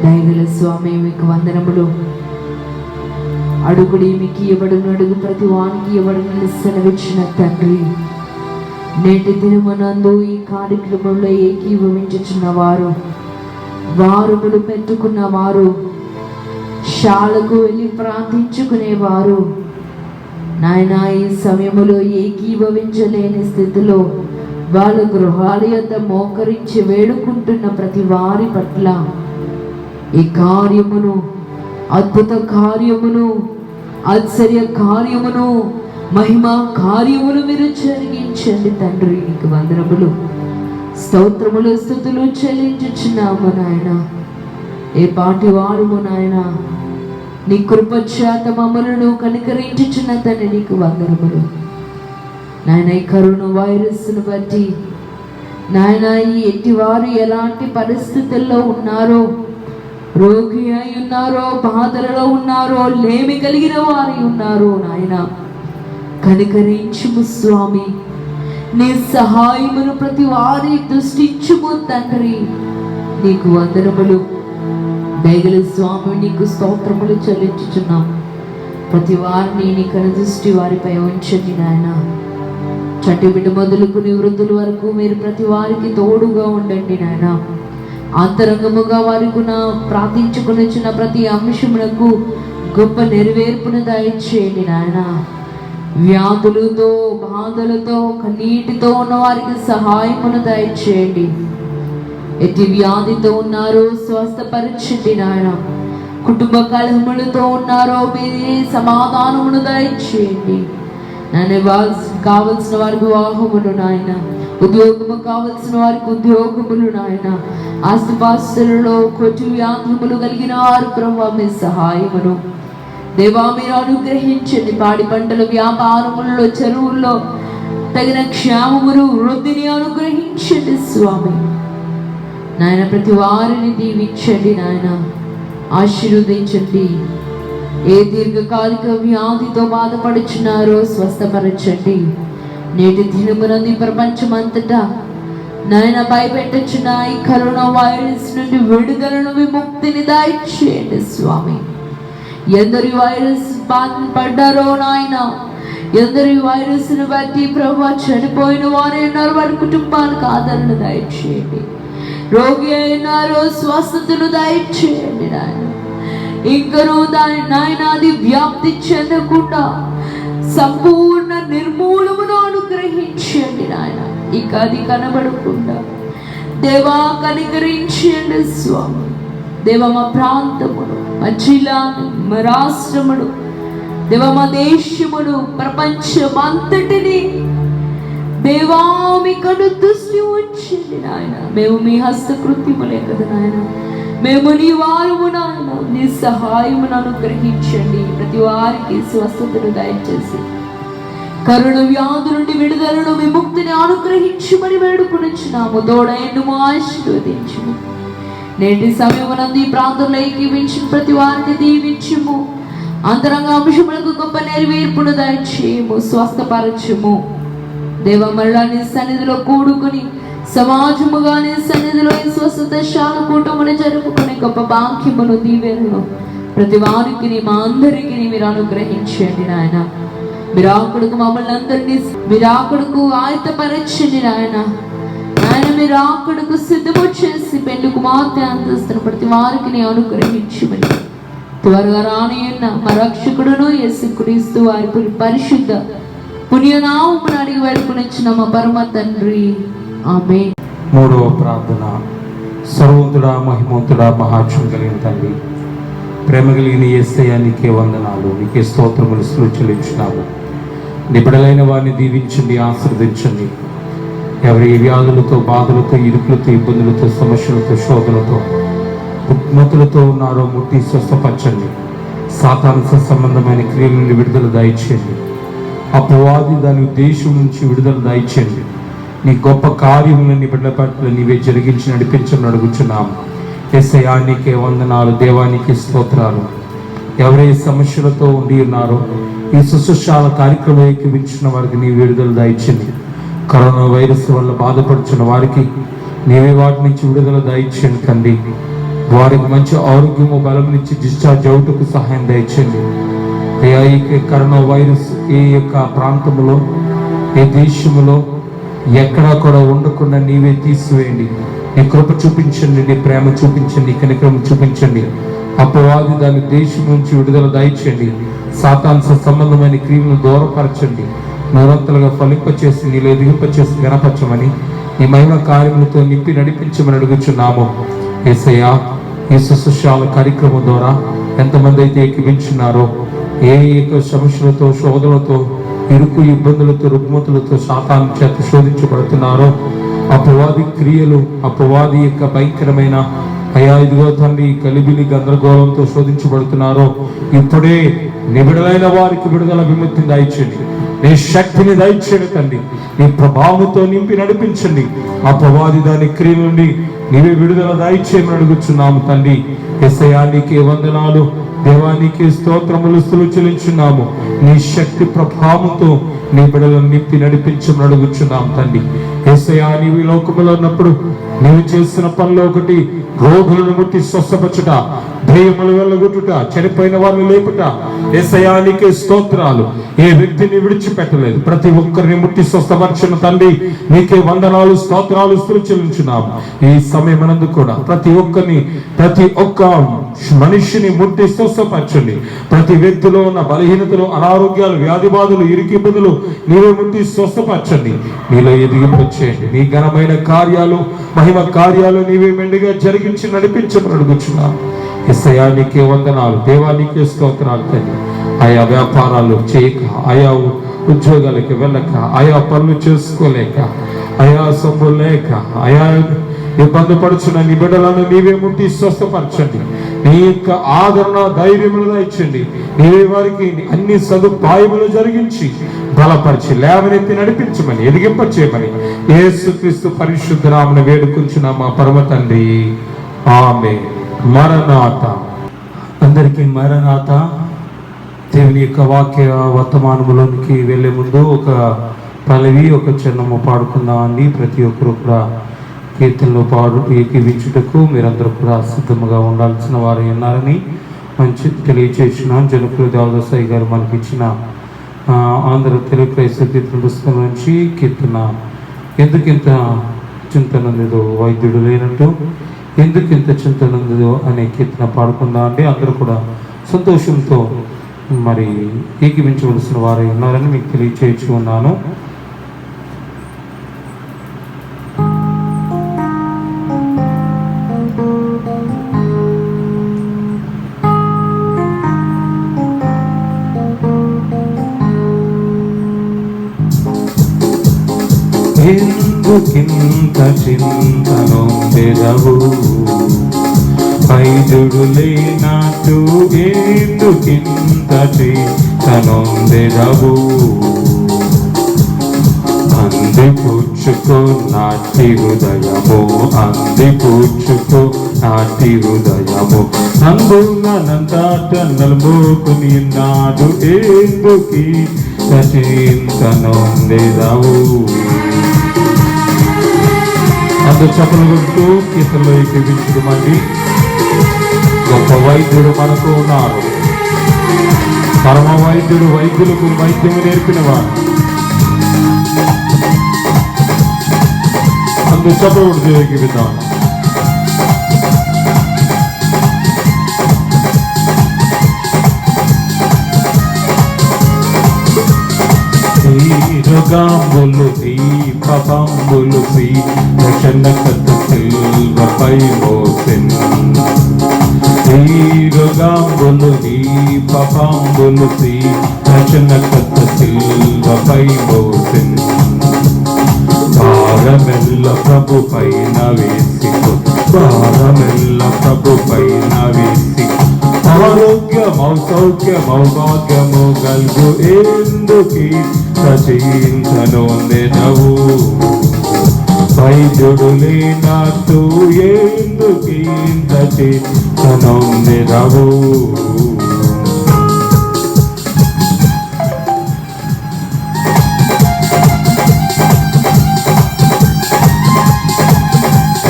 దయగల స్వామి మీకు వందనములు. అడుగుడి మీకు ఇవ్వడును, అడుగు ప్రతి వానికి ఇవ్వడును సెలవిచ్చిన తండ్రి, నేటి దినమునందు ఈ కార్యక్రమంలో ఏకీభవించుచున్న వారు, వారములు పెట్టుకున్న వారు, శాలకు వెళ్ళి ప్రార్థించుకునేవారు నాయన ఈ సమయంలో ఏకీభవించలేని స్థితిలో వాళ్ళ గృహాల యొద్ద మోకరించి వేడుకుంటున్న ప్రతి వారి పట్ల ఈ కార్యమును, అద్భుత కార్యమును, ఆశ్చర్య కార్యమును, మహిమ కార్యమును మీరు జరిగించండి తండ్రి. నీకు వందనములు, స్తోత్రములు, స్తుతులు చెల్లించుచున్నాము నాయన. ఏ పాటి వారుము నాయన, నీ కృపచేత మమ్మలను కనికరించుచున్న తండ్రి నీకు వందనములు నాయన. ఈ కరోనా వైరస్ను బట్టి నాయన ఈ ఎట్టి వారు ఎలాంటి పరిస్థితుల్లో ఉన్నారో, రోగి అయి ఉన్నారో, బాధలలో ఉన్నారో, లేమి కలిగిన వారి ఉన్నారో నాయన, కనికరించుము స్వామి. నీ సహాయమును ప్రతి వారి దృష్టించుము తండ్రి. నీకు వందనములు. దయగల స్వామి నీకు స్తోత్రములు చెల్లించుచున్నాం. ప్రతి వారిని నీ కనుదృష్టి వారిపై ఉంచండి నాయన. చట్టి బిడ్డ మొదలుకుని వృద్ధుల వరకు మీరు ప్రతి వారికి తోడుగా ఉండండి నాయన. అంతరంగముగా వారికి ప్రార్థించుకునిచ్చిన ప్రతి అంశమునకు గొప్ప నెరవేర్పును దయచేయండి నాయన. వ్యాధులతో, బాధలతో, కన్నీటితో ఉన్న వారికి సహాయమును దయచేయండి. ఎట్టి వ్యాధితో ఉన్నారో స్వస్థపరచండి నాయన. కుటుంబ కలహములతో ఉన్నారో మీరే సమాధానమును దయచేయండి నాయన. కావలసిన వారికి వివాహములు నాయన, ఉద్యోగము కావలసిన వారికి ఉద్యోగములు నాయన. ఆస్తిపాస్తులలో కొట్టి వ్యాధములు కలిగిన వారు ప్రభావ మీ సహాయమును దేవా మీరు అనుగ్రహించండి. పాడి పంటల వ్యాపారములలో, చెరువుల్లో తగిన క్షేమమును, వృద్ధిని అనుగ్రహించండి స్వామి నాయన. ప్రతి వారిని దీవించండి నాయన, ఆశీర్వదించండి. ఏ దీర్ఘకాలిక వ్యాధితో బాధపడుచున్నారో స్వస్థపరచండి. నేటి దినమునందు ప్రపంచమంతటా నాయన భయపెట్టుచున్న ఈ కరోనా వైరస్ నుండి విడుదలను, విముక్తిని దయచేయండి స్వామి. ఎందరి వైరస్ పడ్డారో నాయన, ఎందరి వైరస్ను బట్టి ప్రభు చనిపోయిన వారు ఉన్నారు, వారి కుటుంబాలకు ఆదరణ దయచేయండి. రోగి అయినారో స్వస్థతను దయచేయండి నాయన. ఇంకనూ దాని నాయన అది వ్యాప్తి చెందకుండా సంపూర్ణ నిర్మూలమును అనుగ్రహించండి నాయన. ఇక అది కనబడకుండా దేవా కనికరించండి స్వామి. దేవ మా ప్రాంతమును, మా జిల్లాను, మా రాష్ట్రమును దేవా మా దేశమును ప్రపంచమంతటిని దేవా మీ కను దృష్టి ఉంచింది నాయన. మేము మీ హస్తకృత్యములే కదా నాయన, మేము నీ వారము నాయన. నీ సహాయమును అనుగ్రహించండి. ప్రతి వారికి స్వస్థతను దయచేసి కరుణ వ్యాధుల నుండి విడుదలను విముక్తిని అనుగ్రహించమని వేడుకొనుచున్నాము. తోడైండు ఆశీర్వదించుము. నేటి సమయమునందు ఈ ప్రాంతంలో ఏకీవించిన ప్రతి వారిని దీవించుము. అంతరంగ అంశములకు గొప్ప నెరవేర్పును దయచేయము, స్వస్థపరచుము. దేవ మరలా నీ సన్నిధిలో కూడుకుని సమాజముగా నీ సన్నిధిలో ఈ స్వస్థత శాల కూటమును జరుపుకునే గొప్ప భాగ్యమును దీవెనను ప్రతి వారికి మా అందరికీ మీరు అనుగ్రహించండి నాయన. మీరు ఆకుడుకు మమ్మల్ని అందరినీ మీరు ఆకుడుకు ఆయత్తపరచండి నాయన. ఆయన మీరు ఆకుడుకు సిద్ధము చేసి పెళ్లి కుమార్తె అంతస్తున్న ప్రతి వారికి అనుగ్రహించమని త్వరగా రానియున్న మా రక్షకుడును యేసుక్రీస్తు వారి పరిశుద్ధ పుణ్యనామమును అడిగి వేడుకొనిచ్చిన మా పరమ తండ్రి, ఆమేన్. మూడవ ప్రార్థన. సర్వోన్నతుడా, మహిమోన్నతుడా, మహాత్యం కలిగిన తండ్రి, ప్రేమ కలిగిన యేసయ్యా, నీకే వందనాలు, నీకే స్తోత్రములు చెల్లించున్నాము. నీ బిడ్డలైన వారిని దీవించండి, ఆశీర్వదించండి. ఎవరి వ్యాధులతో, బాధలతో, ఇరుకులతో, ఇబ్బందులతో, సమస్యలతో, శోధనలతో, రుగ్మతులతో ఉన్నారో ముట్టి స్వస్థపరచండి. సాతాను సంబంధమైన క్రియల నుండి విడుదల దయచేయండి. అపవాది దాని ఉద్దేశం నుంచి విడుదల దయచేయండి. నీ గొప్ప కార్యములని బిడ్డల పట్ల నీవే జరిగించి నడిపించమని అడుగుచున్నాము. యేసయ్యా, నీకే వందనాలు, దేవానికి స్తోత్రాలు. ఎవరే సమస్యలతో ఉండి ఉన్నారో ఈ శుశ్రూషాల కార్యక్రమం ఏకీవించిన వారికి నీ విడుదల దయచేయండి. కరోనా వైరస్ వల్ల బాధపడుచున్న వారికి నీవే వాటి నుంచి విడుదల దయచేయండి తండ్రి. వారికి మంచి ఆరోగ్యము, బలం నుంచి డిశ్చార్జ్ అవుటకు సహాయం దయచేయండి. ఈ కరోనా వైరస్ ఏ యొక్క ప్రాంతంలో, ఏ దేశంలో ఎక్కడా కూడా ఉండకుండా నీవే తీసివేయండి. నీ కృప చూపించండి, నీ ప్రేమ చూపించండి, నీ కనికరం చూపించండి. అపవాది దాని దేశం నుంచి విడుదల దయచేయండి. సాతాను సంబంధమైన క్రియలను దూరపరచండి. నూరంతలుగా ఫలింపచేసి నీలో ఎదిగింపచేసి గణపరచమని ఈ మహిమ కార్యములతో నింపి నడిపించమని అడుగుచున్నాము. యేసయ్యా, ఈ శుశ్రూషాల కార్యక్రమం ద్వారా ఎంతమంది అయితే ఏకీవించున్నారో, ఏ సమస్యలతో, శోధనలతో, ఇరుకు ఇబ్బందులతో, రుగ్మతులతో సాతాను చేత శోధించబడుతున్నారో, అపవాది క్రియలు, అపవాది యొక్క భయంకరమైన అయా ఇదిగో తండ్రి కలిబిలి గందరగోళంతో శోధించబడుతున్నారో, ఇప్పుడే నిబిడలైన వారికి విడుదల విముక్తిని దయచేయండి. నీ శక్తిని దయచేయండి తండ్రి. నీ ప్రభావంతో నింపి నడిపించండి. అపవాది దాని క్రియల నుండి నీవే విడుదల దయచేయమని అడుగుచున్నాము తండ్రి. యేసయ్యా, నీకే వందనాలు, దేవానికి స్తోత్రములు చెల్లించున్నాము. నీ శక్తి ప్రభావంతో నీ బిడ్డలను నింపి నడిపించమని అడుగుచున్నాము తండ్రి. యేసయ్యా, నీవు ఈ లోకములో ఉన్నప్పుడు నీవు చేసిన పనిలో ఒకటి రోగులను ముట్టి స్వస్థపరచుట, దెయ్యములు వెళ్ళగొట్టుట, చనిపోయిన వారిని లేపుట. యేసయ్యా, నీకే స్తోత్రాలు. ఏ వ్యక్తిని విడిచిపెట్టలేదు, ప్రతి ఒక్కరిని ముట్టి స్వస్థపరచిన తండ్రి, నీకే వందనాలు, స్తోత్రాలు చెల్లించున్నాము. ఈ సమయమనందు కూడా ప్రతి ఒక్క మనిషిని ముట్టి స్వస్థపరచండి. ప్రతి వ్యక్తిలో ఉన్న బలహీనతలు, అనారోగ్యాలు, వ్యాధి బాధలు, ఇరుకిబ్బుదులు నీవే ముట్టి స్వస్థపరచండి. నీలో ఎదిగింపచేయండి. నీ ఘనమైన కార్యాలు, మహిమ కార్యాలు నీవే మెండుగా జరిగించి నడిపించమని అడుగుచున్నాము. యేసయ్యా, నీకే వందనాలు, దేవానికే స్తోత్రాలు తండ్రి. ఆయా వ్యాపారాలు చేయక, ఆయా ఉద్యోగాలకి వెళ్ళక, ఆయా పనులు చేసుకోలేక, ఆయా సొమ్ము లేక, ఆయా ఇబ్బంది పడుచున్న నీ బిడ్డలను నీవే ముట్టి స్వస్థపరచండి. నీ యొక్క ఆదరణ, ధైర్యములు దయచండి. నీవే వారికి అన్ని సదుపాయములు జరిగించి బలపరిచి లేవనెత్తి నడిపించమని, ఎదిగింపచేయమని యేసుక్రీస్తు పరిశుద్ధ నామమున వేడుకొంచున్నాం మా పరమ తండ్రి, ఆమేన్. మరణాత. అందరికీ మరణాత. దేవుని యొక్క వాక్య వర్తమానములోనికి వెళ్ళే ముందు ఒక పల్లవి, ఒక చరణము పాడుకుందామండి. ప్రతి ఒక్కరు కూడా కీర్తనలో ఏకీవించుటకు మీరందరూ కూడా సిద్ధముగా ఉండాల్సిన వారు ఉన్నారని మంచి తెలియచేసిన జనకుల దేవదాసాయి గారు మనకి ఇచ్చిన ఆంధ్ర తెలుగు క్రైస్తవ కీర్తన పుస్తకం నుంచి కీర్తన ఎందుకింత చింతనందుదో వైద్యుడు లేనట్టు, ఎందుకింత చింతనందుదో అనే కీర్తన పాడుకుందాం అండి. అందరూ కూడా సంతోషంతో మరి ఏకీవించవలసిన వారు ఉన్నారని మీకు తెలియచేయచ్చు ఉన్నాను. ఎందుకింత చింతనొందెదవు వైద్యుడు లేనట్టు ఎందుకింత చింతనొందెదవు అందిపుచ్చుకో నాటి హృదయము అందిపుచ్చుకో నాటి హృదయము నందునంతాట నలుమోకుని నాడు ఎందుకి చింతనొందెదవు. అందరూ చప్పలు కొడుతూ కీర్తనలో ఎక్కించుకోమండి. గొప్ప వైద్యుడు మనకు ఉన్నారు. పరమ వైద్యుడు వైద్యులకు వైద్యము నేర్పినవాడు. అందరూ చప్పలు కొడుతూ ఎక్కిద్దాం. రోగాంబులు పాపంబులు రక్షణకర్త శిల్వపై మోసెన్ రోగాంబులు పాపంబులు రక్షణకర్త శిల్వపై మోసెన్ భారమెల్ల ప్రభు పైన వేసికో భారమెల్ల ప్రభు పైన వేసికో ఆరోగ్యమౌ సౌఖ్యమౌ భాగ్యము గల్గు ఎందుకి చింతనొందెదవు వైద్యుడు లేనట్టు ఎందుకింత చింతనొందెదవు.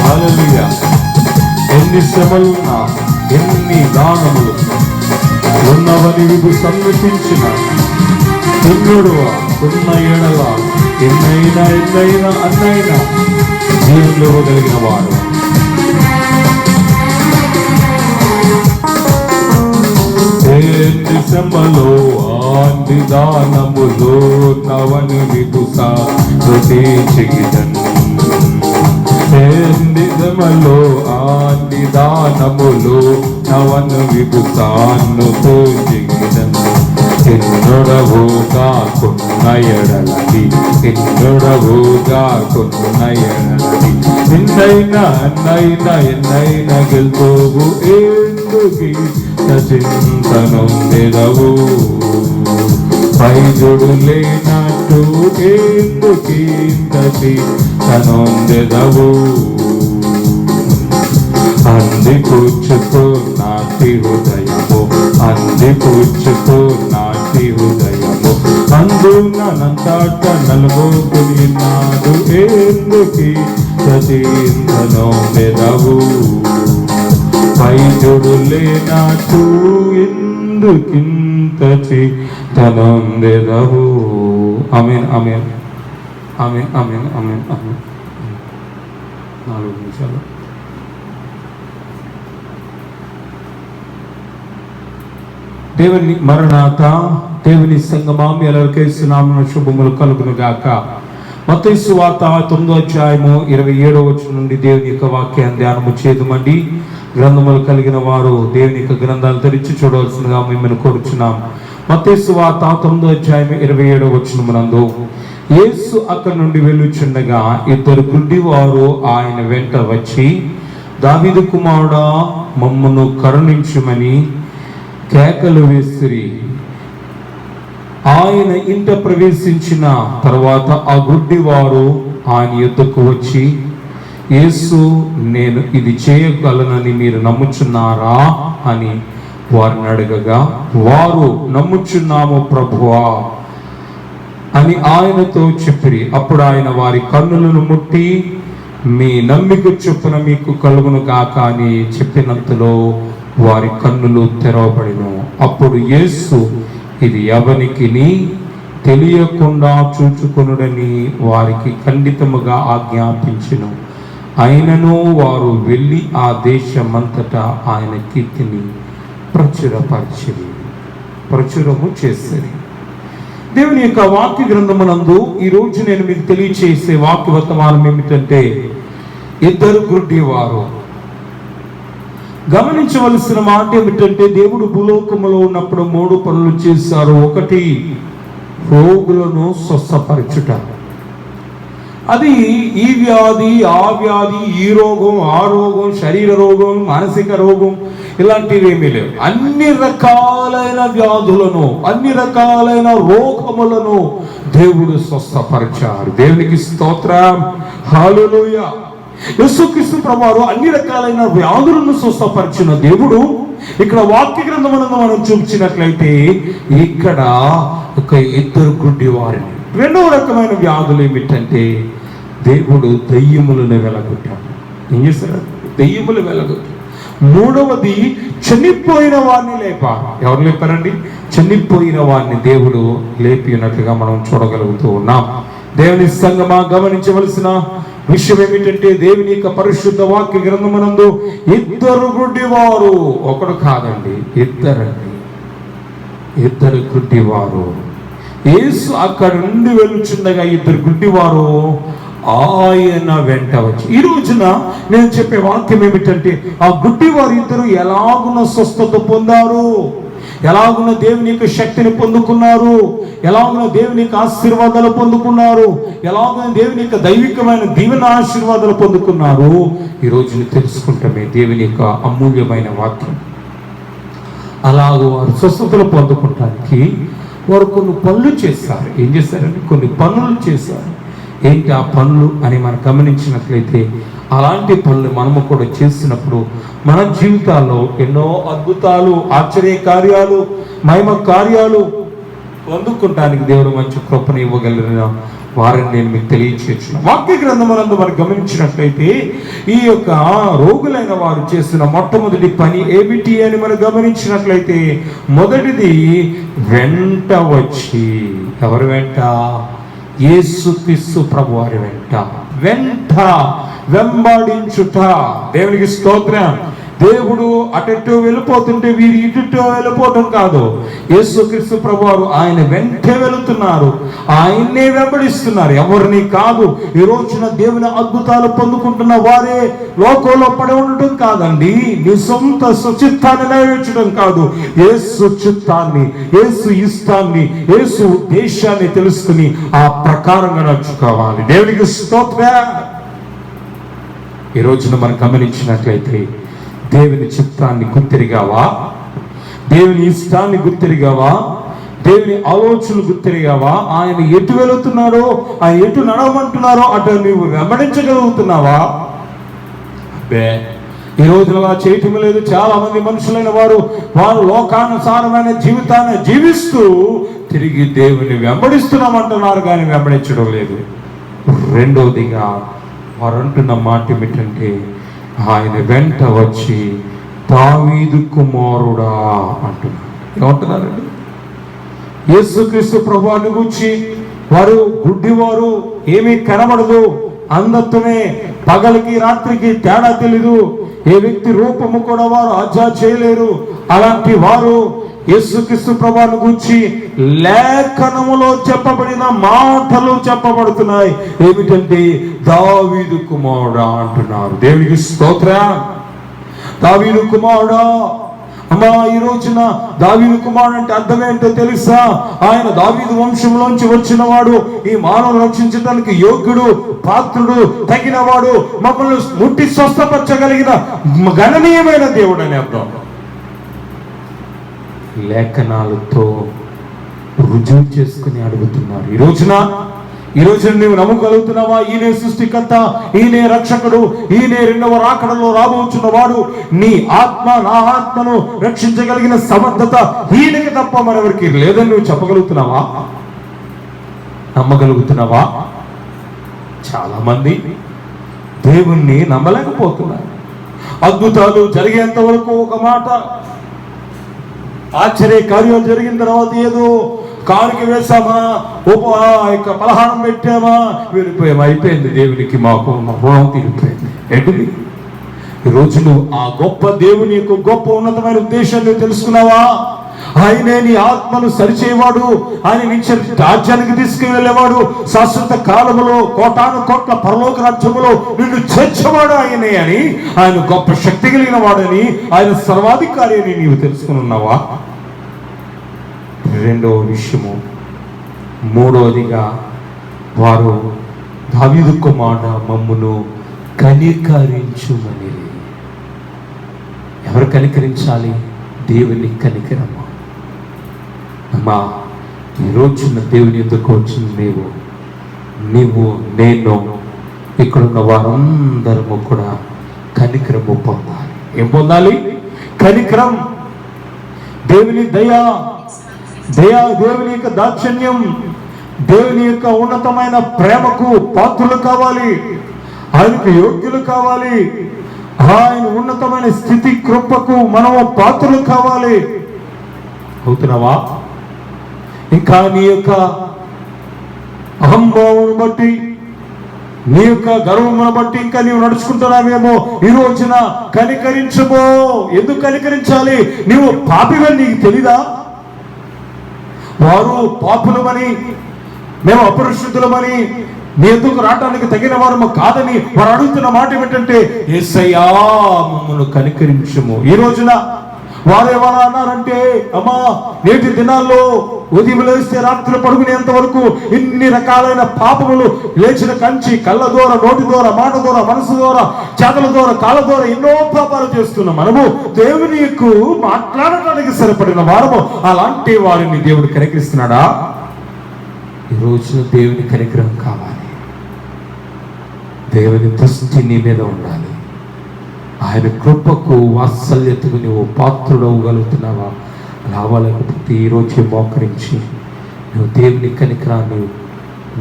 హల్లెలూయా. ఎన్ని శ్రమలున్నా ఎన్ని దానములు ఉన్నవని విధు సన్నిధించిన పుణ్యుడువా ఉన్న ఏడల ఎన్నైనా అన్నైనా జీవులు ఇవ్వగలిగిన వాడు. శ్రమలో ఆంది దానములో నవని విధు సాధించిదన్ నిజమలో ఆంది దానములో నవను విభుతాను తోజిదన్ ఎన్నడవుగా కొన్న ఎడలది ఎన్నడవుగా కొన్న ఎడలది ఎన్నైనా ఎన్నైనా గెలుతోవు ఎందుకి చింతనొందెదవు వైద్యుడు లేనట్టు ఎందుకింత చింతనొందెదవు అందిపుచ్చుకో నాటి హృదయము అందిపుచ్చుకో నాటి హృదయము అందునంతాట నలుమోకుని నాడు ఎందుకి చింతనొందెదవు వైద్యుడు లేనట్టు ఎందుకింత చింతనొందెదవు. ఆమేన్ ఆమేన్ ఆమేన్ ఆమేన్ ఆమేన్ ఆమేన్. 4 నిమిషాలు. దేవుని మరణాత దేవుని సంగమామి ఎల్లరికీ నామమున శుభములు కలుగును గాక. మత్తయి సువార్త 9వ అధ్యాయము 27వ వచనం నుండి దేవుని యొక్క వాక్యాన్ని ధ్యానము చేద్దామండి. గ్రంథములు కలిగిన వారు దేవుని యొక్క గ్రంథాలు తెరిచి చూడవలసినగా మిమ్మల్ని కోరుచున్నాం. మత్తయి సువార్త 9వ అధ్యాయం 27వ వచనమునందు యేసు అక్కడి నుండి వెళ్ళుచుండగా 2 గుడ్డివారు ఆయన వెంట వచ్చి దావీదు కుమారుడా మమ్మను కరుణించుమని కేకలు వేసిరి. ఆయన ఇంట ప్రవేశించిన తర్వాత ఆ గుడ్డివారు ఆయన యొద్దకు వచ్చి యేసు నేను ఇది చేయగలనని మీరు నమ్ముచున్నారా అని వారిని అడగగా వారు నమ్ముచున్నాము ప్రభువా అని ఆయనతో చెప్పిరి. అప్పుడు ఆయన వారి కన్నులను ముట్టి మీ నమ్మిక చొప్పున మీకు కలుగును గాక అని చెప్పినంతలో వారి కన్నులు తెరవబడిను. అప్పుడు యేసు ఇది ఎవనికిని తెలియకుండా చూచుకొనుడని వారికి ఖండితముగా ఆజ్ఞాపించెను. అయినను వారు వెళ్ళి ఆ దేశమంతటా ఆయన కీర్తిని ప్రచురము చేసిరి. దేవుని యొక్క వాక్య గ్రంథమునందు ఈ రోజు నేను మీకు తెలియచేసే వాక్య వర్తమానం ఏమిటంటే 2 గుడ్డివారు. గమనించవలసిన మాట ఏమిటంటే దేవుడు భూలోకములో ఉన్నప్పుడు 3 పనులు చేశారు. 1 రోగులను స్వస్థపరచుట, అది ఈ వ్యాధి, ఆ వ్యాధి, ఈ రోగం, ఆ రోగం, శరీర రోగం, మానసిక రోగం, ఇలాంటివి ఏమీ లేవు. అన్ని రకాలైన వ్యాధులను, అన్ని రకాలైన రోగములను దేవుడు స్వస్థపరిచాడు. దేవునికి స్తోత్రం, హల్లెలూయా. యేసుక్రీస్తు ప్రభువారు అన్ని రకాలైన వ్యాధులను స్వస్థపరిచిన దేవుడు ఇక్కడ వాక్య గ్రంథమునందు మనం చూపించినట్లయితే ఇక్కడ ఒక ఇద్దరు గుడ్డి వారిని, రెండవ రకమైన వ్యాధులు ఏమిటంటే దేవుడు దెయ్యములను వెలగొట్టాడు. ఏం చేశారు? దెయ్యములు వెలగొట్టాడు. మూడవది చనిపోయిన వారిని లేపారు. ఎవరు లేపారండి? చనిపోయిన వారిని దేవుడు లేపి ఉన్నట్లుగా మనం చూడగలుగుతూ ఉన్నాం. దేవుని సంగమా, గమనించవలసిన విషయం ఏమిటంటే దేవుని యొక్క పరిశుద్ధ వాక్య గ్రంథమునందు ఇద్దరు గుడ్డివారు, ఒకడు కాదండి, ఇద్దరండి, ఇద్దరు గుడ్డివారు. యేసు అక్కడ నుండి వెళ్ళుచుండగా ఇద్దరు గుడ్డివారు ఆయన వెంట వచ్చి, ఈ రోజున నేను చెప్పే వాక్యం ఏమిటంటే ఆ గుడ్డివారు ఇద్దరు ఎలాగున్న స్వస్థత పొందారు, ఎలాగున్న దేవుని యొక్క శక్తిని పొందుకున్నారు, ఎలాగున్న దేవుని యొక్క ఆశీర్వాదాలు పొందుకున్నారు, ఎలాగున్న దేవుని యొక్క దైవికమైన దీవెన ఆశీర్వాదాలు పొందుకున్నారు, ఈ రోజుని తెలుసుకుంటామే దేవుని యొక్క అమూల్యమైన వాక్యం. అలాగూ వారు స్వస్థతలు పొందుకోవటానికి వారు కొన్ని పనులు చేశారు. ఏం చేశారంటే కొన్ని పనులు చేశారు. ఏంటి ఆ పనులు అని మనం గమనించినట్లయితే అలాంటి పనులు మనము కూడా చేసినప్పుడు మన జీవితాల్లో ఎన్నో అద్భుతాలు, ఆశ్చర్య కార్యాలు, మహిమ కార్యాలు పొందుకోవటానికి దేవుడు మంచి కృపను ఇవ్వగలిగిన వారిని నేను మీకు తెలియచేస్తున్నాను. వాక్య గ్రంథమునందు మనం గమనించినట్లయితే ఈ యొక్క రోగులైన వారు చేసిన మొట్టమొదటి పని ఏమిటి అని మనం గమనించినట్లయితే మొదటిది వెంట వచ్చి, ఎవరి వెంట? యేసుక్రీస్తు ప్రభువారి వెంట, వెంట వెంబడించుట. దేవునికి స్తోత్రం. దేవుడు అటెటో వెళ్ళిపోతుంటే వీరు ఇటుటో వెళ్ళిపోవటం కాదు. యేసుక్రీస్తు ప్రభువారు ఆయన వెంటే వెళుతున్నారు, ఆయన్నే వెంబడిస్తున్నారు, ఎవరిని కాదు. ఈ రోజున దేవుని అద్భుతాలు పొందుకుంటున్న వారే లోకంలో పడి ఉండటం కాదండి, నీ సొంత సుచిత్తాన్ని నెరవేర్చడం కాదు, యేసు చిత్తాన్ని, యేసు ఇష్టాన్ని, యేసు ఉద్దేశాన్ని తెలుసుకుని ఆ ప్రకారంగా నడుచుకోవాలి. దేవునికి స్తోత్రం. ఈ రోజున మనం గమనించినట్లయితే దేవుని చిత్తాన్ని గుర్తిరిగావా? దేవుని ఇష్టాన్ని గుర్తిరిగావా? దేవుని ఆలోచనలు గుర్తిరిగావా? ఆయన ఎటు వెళుతున్నారో, ఆయన ఎటు నడవమంటున్నారో అటు నువ్వు వెంబడించగలుగుతున్నావా? అబ్బే, ఈ రోజున అలా చేయటం లేదు. చాలా మంది మనుషులైన వారు లోకానుసారమైన జీవితాన్ని జీవిస్తూ తిరిగి దేవుని వెంబడిస్తున్నామంటున్నారు కానీ వెంబడించడం లేదు. రెండవదిగా వారు అంటున్న మాట ఏమిటంటే ఆయన వెంట వచ్చి దావీదు కుమారుడా అంటున్నారు. ఏమంటున్నారండి? యేసుక్రీస్తు ప్రభువుని గురించి వారు గుడ్డివారు, ఏమీ కనబడదు, అందత్వమే, పగలికి రాత్రికి తేడా తెలీదు, ఏ వ్యక్తి రూపము కూడా వారు ఆజ్ఞా చేయలేరు. అలాంటి వారు యేసుక్రీస్తు ప్రభువుని గురించి లేఖనములో చెప్పబడిన మాటలు చెప్పబడుతున్నాయి. ఏమిటంటే దావీదు కుమారుడా అంటున్నారు. దేవునికి స్తోత్రం. దావీదు కుమారుడా. అమ్మా, ఈ రోజున దావీదు కుమారుడు అంటే అర్థం ఏంటో తెలుసా? ఆయన దావీదు వంశంలోంచి వచ్చిన వాడు, ఈ మానవులు రక్షించడానికి యోగ్యుడు, పాత్రుడు, తగినవాడు, మమ్మల్ని ముట్టి స్వస్థపరచగలిగిన గణనీయమైన దేవుడు అని అర్థం. లేఖనాలతో రుజువు చేసుకుని అడుగుతున్నారు. ఈ రోజున నువ్వు నమ్మగలుగుతున్నావా? ఈయనే సృష్టికర్త, ఈయనే రక్షకుడు, ఈయనే రెండవ రాకడలో రాబోచున్నవాడు, నీ ఆత్మ నా ఆత్మను రక్షించగలిగిన సమర్థత ఈయనకి తప్ప మరెవరికి లేదని నువ్వు చెప్పగలుగుతున్నావా? నమ్మగలుగుతున్నావా? చాలా మంది దేవుణ్ణి నమ్మలేకపోతున్నారు. అద్భుతాలు జరిగేంత వరకు ఒక మాట, ఆశ్చర్య కార్యాలు జరిగిన తర్వాత ఏదో కారుకి వేసామా, పలహారం పెట్టామా, వెళ్ళిపోయామా, అయిపోయింది. దేవునికి మాకు రుణం తీరిపోయింది. ఏంటిది? ఈరోజు నువ్వు ఆ గొప్ప దేవుని యొక్క గొప్ప ఉన్నతమైన ఉద్దేశాన్ని తెలుసుకున్నావా? ఆయనే నీ ఆత్మను సరిచేవాడు, ఆయన నుంచి రాజ్యానికి తీసుకువెళ్ళేవాడు, శాశ్వత కాలములో కోటాను కోట్ల పరలోక రాజ్యములో నిన్ను చేర్చేవాడు ఆయనే అని, ఆయన గొప్ప శక్తి కలిగిన వాడని, ఆయన సర్వాధికారి అని నీవు తెలుసుకుని ఉన్నావా? రెండవ విషయము, మూడవదిగా వారు దావీదు కుమారుడా మమ్మును కనికరించుమని. ఎవరు కనికరించాలి? దేవుని కనికరమ్మ. అమ్మా, ఈ రోజున దేవుని ఎదుర్కొ వచ్చిన నీవు నేను ఇక్కడున్న వారందరము కూడా కనికరము పొందాలి. ఏం పొందాలి? కనికరం. దేవుని దయా, దేవుని యొక్క దాక్షిణ్యం, దేవుని యొక్క ఉన్నతమైన ప్రేమకు పాత్రులు కావాలి. ఆయనకు యోగ్యులు కావాలి. ఆయన ఉన్నతమైన స్థితి కృపకు మనము పాత్రులు కావాలి. అవుతున్నావా? ఇంకా నీ యొక్క అహంభావం బట్టి, నీ యొక్క గర్వమును బట్టి ఇంకా నీవు నడుచుకుంటున్నావేమో. ఈ రోజున కనికరించమో. ఎందుకు కనికరించాలి? నీవు పాపివని నీకు తెలీదా? వారు పాపులమని, మేము అపరిశుద్ధులమని, నీ ఎందుకు రావడానికి తగిన వారము కాదని వారు అడుగుతున్న మాట ఏమిటంటే, యేసయ్యా మమ్మల్ని కనికరించము. ఈ రోజున వారు ఏమన్నా అన్నారంటే, అమ్మా నేటి దినాల్లో ఉదయం లేస్తే రాత్రి పడుకునేంత వరకు ఇన్ని రకాలైన పాపములు లేచిన కంచి, కళ్ళ ద్వారా, నోటి ద్వారా, మాట ద్వారా, మనసు ద్వారా, చేతల ద్వారా, కాళ్ళ ద్వారా ఎన్నో పాపాలు చేస్తున్నాం. మనము దేవుని యొక్క మాట్లాడటానికి సరిపడిన వారము. అలాంటి వారిని దేవుడు కనికరిస్తున్నాడా? ఈ రోజున దేవుని కనికరం కావాలి. దేవుని దృష్టి నీ మీద ఉండాలి. ఆయన కృపకు, వాత్సల్యతకు నువ్వు పాత్రుడవగలుగుతున్నావా? రావాలకపోతే ఈరోజు మోకరించి నువ్వు దేవుని కనికరాన్ని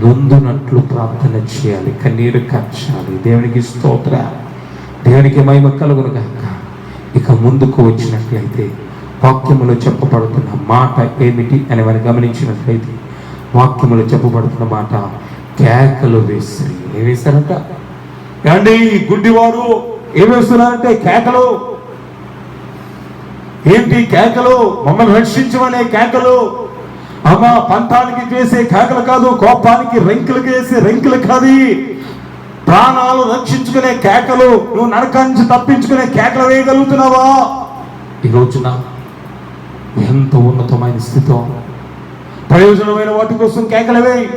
నొందునట్లు ప్రార్థన చేయాలి, కన్నీరు కార్చాలి. దేవునికి స్తోత్ర, దేవునికి మహిమ కలుగును గాక. ఇక ముందుకు వచ్చినట్లయితే వాక్యములో చెప్పబడుతున్న మాట ఏమిటి అని మనం గమనించినట్లయితే, వాక్యములో చెప్పబడుతున్న మాట కేకలు వేసి. ఏం వేశారంట? అండి గుడ్డివారు ఏం వేస్తున్నారంటే కేకలు. ఏంటి కేకలు? మమ్మల్ని రక్షించమనే కేకలు. అమ్మ, పంతానికి చేసే కేకలు కాదు, కోపానికి రెంకులకు వేసే రెంకులు కాదు, ప్రాణాలు రక్షించుకునే కేకలు. నువ్వు నరకాంచి తప్పించుకునే కేకలు వేయగలుగుతున్నావా? ఈ రోజున ఎంత ఉన్నతమైన స్థితితో ప్రయోజనమైన వాటి కోసం కేకలు వేయి.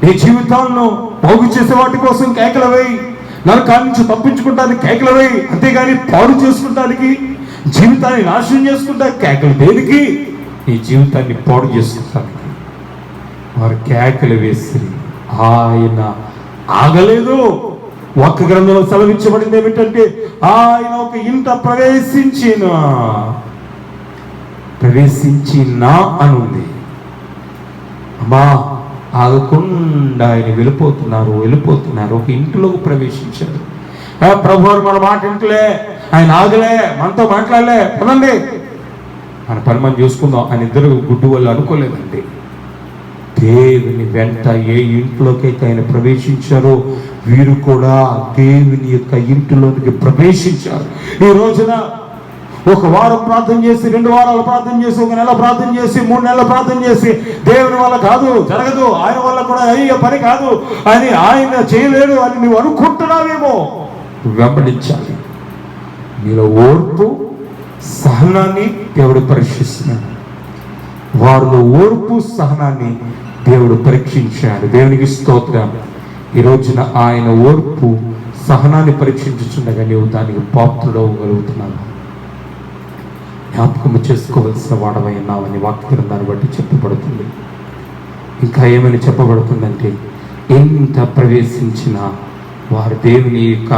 నీ జీవితాలను బాగు చేసే వాటి కోసం కేకలు వేయి. నరకాన్ని నుంచి తప్పించుకుంటానికి కేకలు వేయి. అంతేగాని పాడు చేసుకుంటానికి, జీవితాన్ని నాశనం చేసుకుంటా కేకలు దేనికి? నీ జీవితాన్ని పాడు చేసుకుంటానికి వారు కేకలు వేసి. ఆయన ఆగలేదు. వాక్య గ్రంథంలో సెలవించబడింది ఏమిటంటే, ఆయన ఒక ఇంట ప్రవేశించిన అని ఉంది. అమ్మా, ఆగకుండా ఆయన వెళ్ళిపోతున్నారు. ఒక ఇంట్లోకి ప్రవేశించారు. ప్రభు మన మాట ఇంట్లే, ఆయన ఆగలే, మనతో మాట్లాడలే, పదండి మన పని మనం చూసుకుందాం అని ఇద్దరు గుడ్డు వాళ్ళు అనుకోలేదండి. దేవుని వెంట ఏ ఇంట్లోకి అయితే ఆయన ప్రవేశించారో వీరు కూడా దేవుని యొక్క ఇంటిలోనికి ప్రవేశించారు. ఈ రోజున ఒక వారం ప్రార్థన చేసి, 2 వారాలు ప్రార్థన చేసి, 1 నెల ప్రార్థన చేసి, 3 నెలలు ప్రార్థన చేసి, దేవుని వల్ల కాదు, జరగదు, ఆయన వల్ల కూడా అయ్యే పని కాదు అని, ఆయన చేయలేడు అని నువ్వు అనుకుంటున్నావేమో. వెంబడించాలి. నీలో ఓర్పు, సహనాన్ని దేవుడు పరీక్షిస్తున్నాడు. వారిలో ఓర్పు, సహనాన్ని దేవుడు పరీక్షించాడు. దేవునికి స్తోత్రం. ఈ రోజున ఆయన ఓర్పు, సహనాన్ని పరీక్షించుచుండగా నీవు దానికి పాత్రుడవగలుగుతున్నావు. జ్ఞాపకము చేసుకోవలసిన వాడవై ఉన్నావని వాక్య గ్రంథాన్ని బట్టి చెప్పబడుతుంది. ఇంకా ఏమని చెప్పబడుతుందంటే, ఎంత ప్రవేశించిన వారు దేవుని యొక్క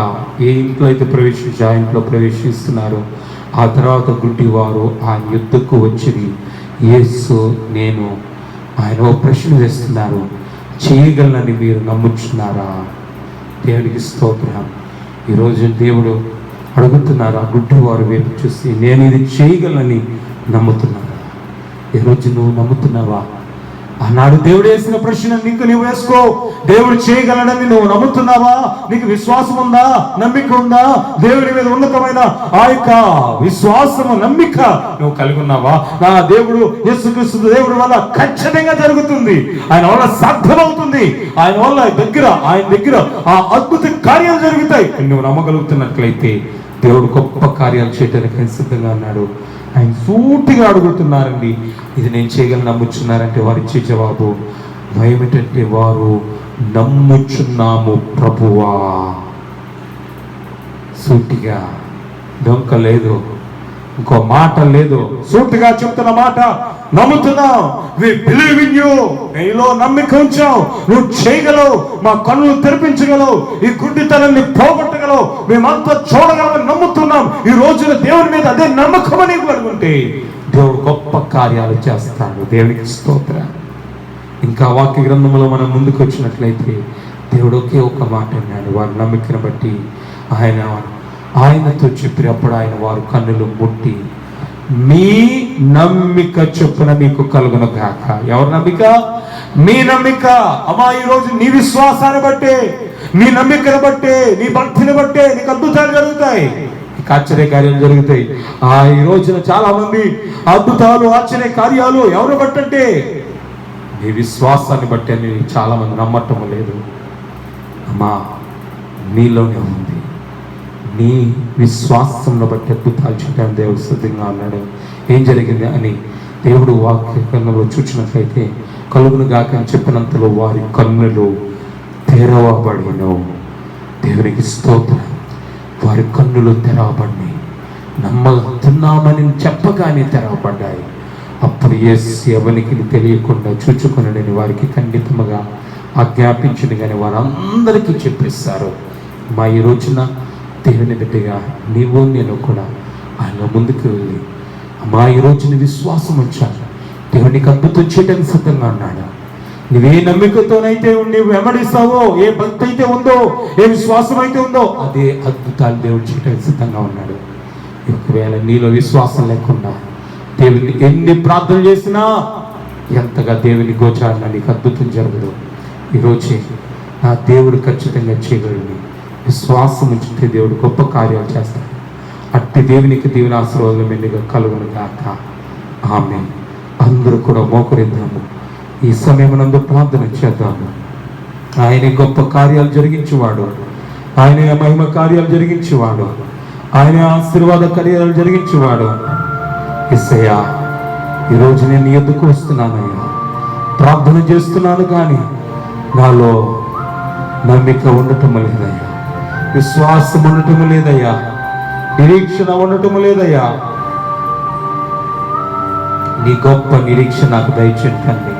ఏ ఇంట్లో అయితే ప్రవేశించి ఆ ఇంట్లో ప్రవేశిస్తున్నారు. ఆ తర్వాత గుడ్డి వారు ఆయన యుద్ధకు వచ్చి, యేసు నేను, ఆయన ఓ ప్రశ్న వేస్తున్నారు, చేయగలనని మీరు నమ్ముచున్నారా? దేవునికి స్తోత్రం. ఈరోజు దేవుడు అడుగుతున్నారు ఆ గుడ్డి వారు వైపు చూసి, నేను ఇది చేయగలనని నమ్ముతున్నారా? ఈరోజు నువ్వు నమ్ముతున్నావా? ఆనాడు దేవుడు వేసిన ప్రశ్న నీకు నువ్వు వేసుకో. దేవుడు చేయగలడని నువ్వు నమ్ముతున్నావా? నీకు విశ్వాసం ఉందా? నమ్మిక ఉందా? దేవుడి మీద ఉన్నతమైన ఆ యొక్క విశ్వాసము, నమ్మిక నువ్వు కలిగి ఉన్నావా? నా దేవుడు యేసుక్రీస్తు దేవుడి వల్ల ఖచ్చితంగా జరుగుతుంది, ఆయన వల్ల సాధ్యమవుతుంది, ఆయన దగ్గర ఆ అద్భుత కార్యాలు జరుగుతాయి. నువ్వు నమ్మగలుగుతున్నట్లయితే దేవుడు గొప్ప కార్యాలు చేయడానికి సిద్ధంగా ఉన్నాడు. ఆయన సూటిగా అడుగుతున్నారండి, ఇది నేను చేయగలను నమ్ముచున్నారంటే వారు ఇచ్చే జవాబు భయం ఏంటంటే, వారు నమ్ముచున్నాము ప్రభువా. సూటిగా, డొంక లేదు, ఇంకో మాట లేదు, సూటిగా చెప్తున్న మాట, నమ్ముతున్నాం. We believe in you. నీలో నమ్మిక ఉంచాం, నువ్వు చేయగలవు, మా కన్నులు తెరిపించగలవు, ఈ గుడ్డితనాన్ని పోగొట్టగలవు, మేమంతా చూడగలమని నమ్ముతున్నాం. ఈ రోజున దేవుని మీద అదే నమ్మకం అని అనుకుంటే దేవుడు గొప్ప కార్యాలు చేస్తాడు. దేవునికి స్తోత్రం. ఇంకా వాక్య గ్రంథంలో మనం ముందుకు వచ్చినట్లయితే దేవుడు ఒకే ఒక మాట అన్నాడు. వారి నమ్మికను బట్టి ఆయనతో చెప్పినప్పుడు ఆయన వారు కన్నులు ముట్టి, మీ నమ్మిక చొప్పున మీకు కలుగును గాక. ఎవరి నమ్మిక? మీ నమ్మిక. అమ్మా, ఈరోజు నీ విశ్వాసాన్ని బట్టే, నీ నమ్మికను బట్టే, నీ భక్తిని బట్టే నీకు అద్భుతాలు జరుగుతాయి, నీకు ఆశ్చర్య కార్యాలు జరుగుతాయి. ఈ రోజున చాలా మంది అద్భుతాలు, ఆశ్చర్య కార్యాలు ఎవరు బట్టంటే నీ విశ్వాసాన్ని బట్టి అని చాలా మంది నమ్మటం లేదు. అమ్మా, నీలోనే ఉంది. నీ విశ్వాసంలో బట్టి అద్భుతాలు చేయడానికి దేవుడు సిద్ధంగా ఉన్నాడు. ఏం జరిగింది అని దేవుడు వాక్యంలో చూసినట్లయితే, కలుగును గాక అని చెప్పినంతలో వారి కన్నులు తెరవబడిను. దేవునికి స్తోత్రం. వారి కన్నులు తెరవబడినాయి. నమ్ముతున్నామని చెప్పగానే తెరవబడ్డాయి. అప్పుడు యేసు ఎవరికి తెలియకుండా చూచుకొనని వారికి ఖండితముగా ఆజ్ఞాపించింది. కానీ వారందరికీ చెప్పేస్తారు. మా ఈ రోజున దేవుని బిడ్డగా నీవు నేను కూడా ఆయన ముందుకు వెళ్ళి, అమ్మా, ఈ రోజున విశ్వాసం ఉంచాలి, దేవునికి అద్భుతం చేయడానికి సిద్ధంగా అన్నాడు. నువ్వే నమ్మికతోనైతే నీవు వెంబడిస్తావో, ఏ భక్తి అయితే ఉందో, ఏ విశ్వాసం అయితే ఉందో, అదే అద్భుతాలు దేవుడు చేయడానికి సిద్ధంగా ఉన్నాడు. ఒకవేళ నీలో విశ్వాసం లేకుండా దేవుని ఎన్ని ప్రార్థన చేసినా ఎంతగా దేవుని గోచారణ నీకు అద్భుతం జరగదు. ఈరోజే నా దేవుడు ఖచ్చితంగా చేయగలడు. విశ్వాసం ఉంచితే దేవుడు గొప్ప కార్యాలు చేస్తాడు. అట్టి దేవునికి దీవెన ఆశీర్వాదం మెండుగా కలుగును గాక. ఆమేన్. అందరూ కూడా మోకరిద్దాము. ఈ సమయమునందు ప్రార్థన చేద్దాము. ఆయన గొప్ప కార్యాలు జరిగించేవాడు, ఆయన మహిమ కార్యాలు జరిగించేవాడు, ఆయన ఆశీర్వాద కార్యాలు జరిగించేవాడు. యేసయ్యా, ఈరోజు నేను నీ యొద్దకు వస్తున్నానయ్యా, ప్రార్థన చేస్తున్నాను, కానీ నాలో నమ్మిక ఉండటం లేదయ్యా, విశ్వాసం ఉండటం లేదయ్యా, నిరీక్షణ ఉండటం లేదయ్యా. నీ గొప్ప నిరీక్షణ నాకు దయచేయండి తండ్రి.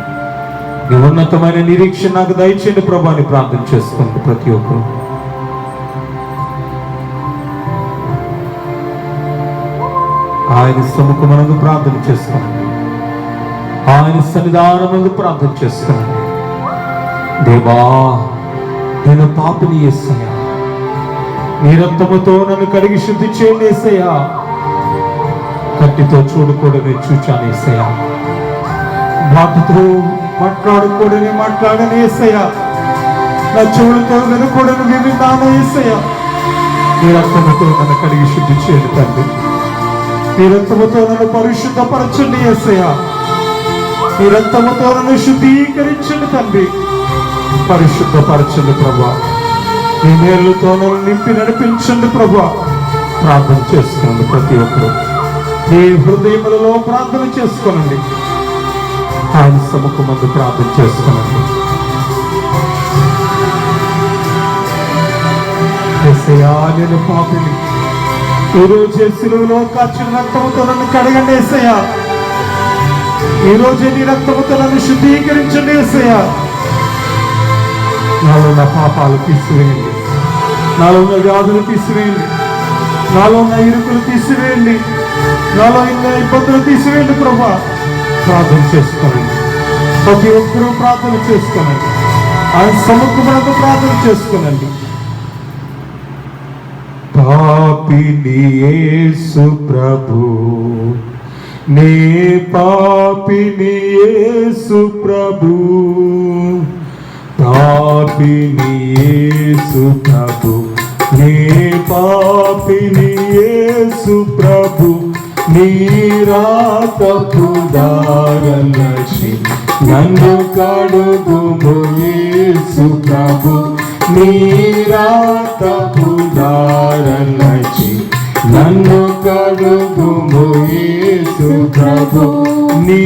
నీ ఉన్నతమైన నిరీక్షణ నాకు దయచేయండి ప్రభా అని ప్రార్థన చేసుకోండి ప్రతి ఒక్కరు. ఆయన సముఖమునందు ప్రార్థన చేసుకోండి, ఆయన సన్నిధానమునందు ప్రార్థన చేసుకోండి. దేవా, నేను పాపిని యేసయ్యా, నీ రక్తముతో నన్ను కడిగి శుద్ధి చేయండి యేసయ్యా. కట్టితో చూడకూడని చూచాను యేసయ్యా, మాటతో మాట్లాడకూడని మాట్లాడని యేసయ్యా, నా చెవులతో వినకూడని విన్నాను యేసయ్యా. నీ రక్తముతో నన్ను కడిగి శుద్ధి చేయండి తండ్రి. నీ రక్తముతో నన్ను పరిశుద్ధపరచండి యేసయ్యా. నీ రక్తముతో నన్ను శుద్ధీకరించండి తండ్రి. పరిశుద్ధపరచండి ప్రభా. నీ మేలుతో నన్ను నింపి నడిపించండి ప్రభా. ప్రార్థన చేసుకోండి ప్రతి ఒక్కరు. నీ హృదయములలో ప్రార్థన చేసుకోనండి. ఆయన సముఖమందు ప్రార్థన చేసుకోనండి. యేసయ్యా, నేను పాపిని, ఈరోజే సిలువలో కాచిన రక్తముతో నన్ను కడగండి యేసయ్యా. ఈరోజే నీ రక్తముతో నన్ను శుద్ధీకరించండి యేసయ్యా. నాలో ఉన్న పాపాలు తీసివేయండి, నాలో ఉన్న వ్యాధులు తీసివేయండి, నాలో ఉన్న ఇరుకులు తీసివేయండి, నాలో ఉన్న ఇబ్బందులు తీసివేయండి ప్రభా. ప్రార్థన చేసుకోనండి. ప్రతి ఒక్కరూ ప్రార్థన చేసుకోనండి. ఆయన సముఖమునందు ప్రార్థన చేసుకోనండి. పాపిని యేసు ప్రభు, నే పాపిని యేసు ప్రభు, పాపిని యేసు ప్రభు, నే పాపిని యేసు ప్రభు. నీ రాకపు దారలచి నన్ను కడుగుము యేసు ప్రభు. నీ రాకపు దారలచి నన్ను కడుగుము యేసు ప్రభు. నీ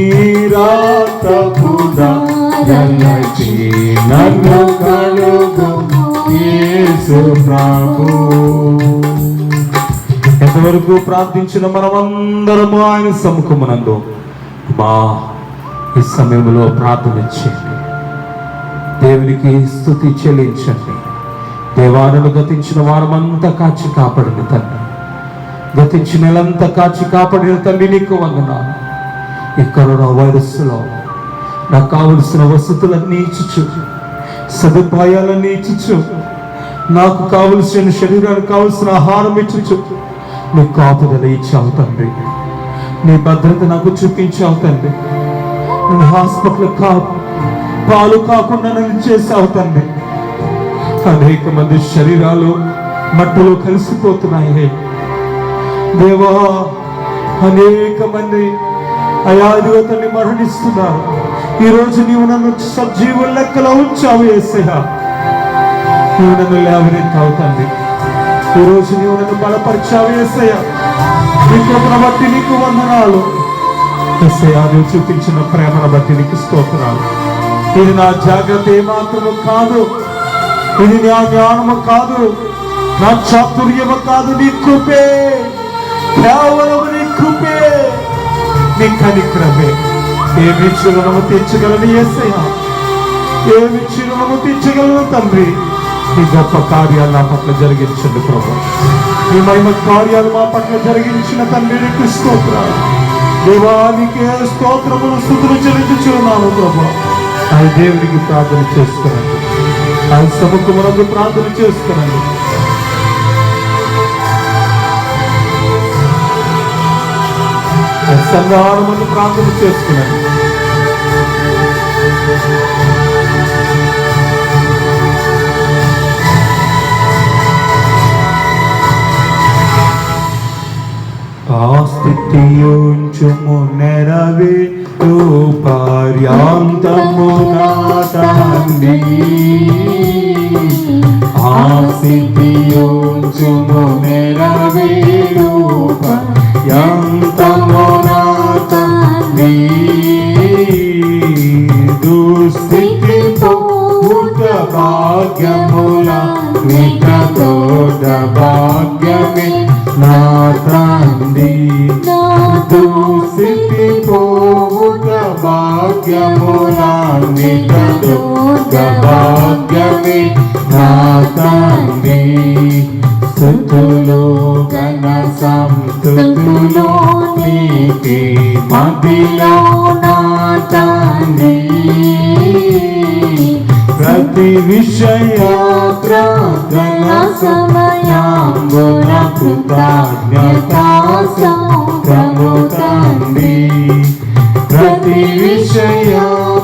రాకపు దారలచి దయచి నన్ను కలుగుము యేసు ప్రభు. ఎంతవరకు ప్రార్థించిన మనమందరము ఆయన సముఖమునందు మా ఈ సమయంలో ప్రార్థన చేయండి. దేవునికి స్తుతి చెల్లించండి. దేవాలను గతించిన వారమంతా కాచి కాపాడిన తండ్రి, గతించిన నెలంతా కాచి కాపాడిన తండ్రి నీకు వందనాలు. ఈ కరోనా వైరస్లో నాకు కావలసిన వసతులన్నీ ఇచ్చుచు, సదుపాయాలన్నీ ఇచ్చుచు, నాకు కావలసిన శరీరానికి కావలసిన ఆహారం ఇచ్చుచు నీ కాపుదల ఇచ్చావు తండ్రి. నీ భద్రత నాకు చూపించావు తండ్రి. నేను హాస్పిటల్ పాలు కాకుండా నన్ను చేసావు తండ్రి. అనేక మంది శరీరాలు మట్టిలో కలిసిపోతున్నాయి దేవా. అనేక మంది అయాదిగా తండ్రి మరణిస్తున్నారు. ఈరోజు నీవు నన్ను సజీవుల లెక్కలో ఉంచావు యేసయ్యా. నీవు నన్ను లేవనెత్తావు తండ్రి. ఈరోజు నీవు నన్ను బలపరిచావు యేసయ్యా. నీ కృపను బట్టి నీకు వందనాలు యేసయ్యా. నువ్వు చూపించిన ప్రేమను బట్టి నీకు స్తోత్రాలు. ఇది నా జాగ్రత్త ఏమాత్రము కాదు, ఇది నా జ్ఞానము కాదు, నా చాతుర్యము కాదు, నీ కృపే, కేవలం నీ కృపే, నీ కనికరమే. ఏమి చిరునము తీర్చగలను యేసయ్యా, ఏమి చిరునము తీర్చగలను తండ్రి. నీ గొప్ప కార్యాలు నా పట్ల జరిగించండి ప్రభు. నీ మహిమ కార్యాలు మా పట్ల జరిగించిన తండ్రి నీకు స్తోత్రాలు. దేవానికి స్తోత్రములు స్తుతులు చెల్లించుచున్నాను ప్రభు. ఆయన దేవునికి ప్రార్థన చేసుకున్నాను, ఆయన సముఖమునకు ప్రార్థన చేసుకున్నాను. సంధానమును ప్రార్థన చేసుకున్నాను. ఆ స్థితియుంచుము నెరవేరు పర్యాంతము నా తండ్రి. ఆ స్థితియుంచుము నెరవేరు పర్యాంతము నా తండ్రి. దుస్థితి పోవుట భాగ్యముల నికతోడ భాగ్యమే నా తండ్రి. దుస్థితి పోవుట భాగ్యముల నికతోడ భాగ్యమే నా తండ్రి. స్తుతులు ఘన సంస్తుతులు నీకే మదిలో నా తండ్రి. ప్రతి విషయ ప్రార్థన సమయంబున కృతజ్ఞతాస్తోత్రము తండ్రి. ప్రతి విషయ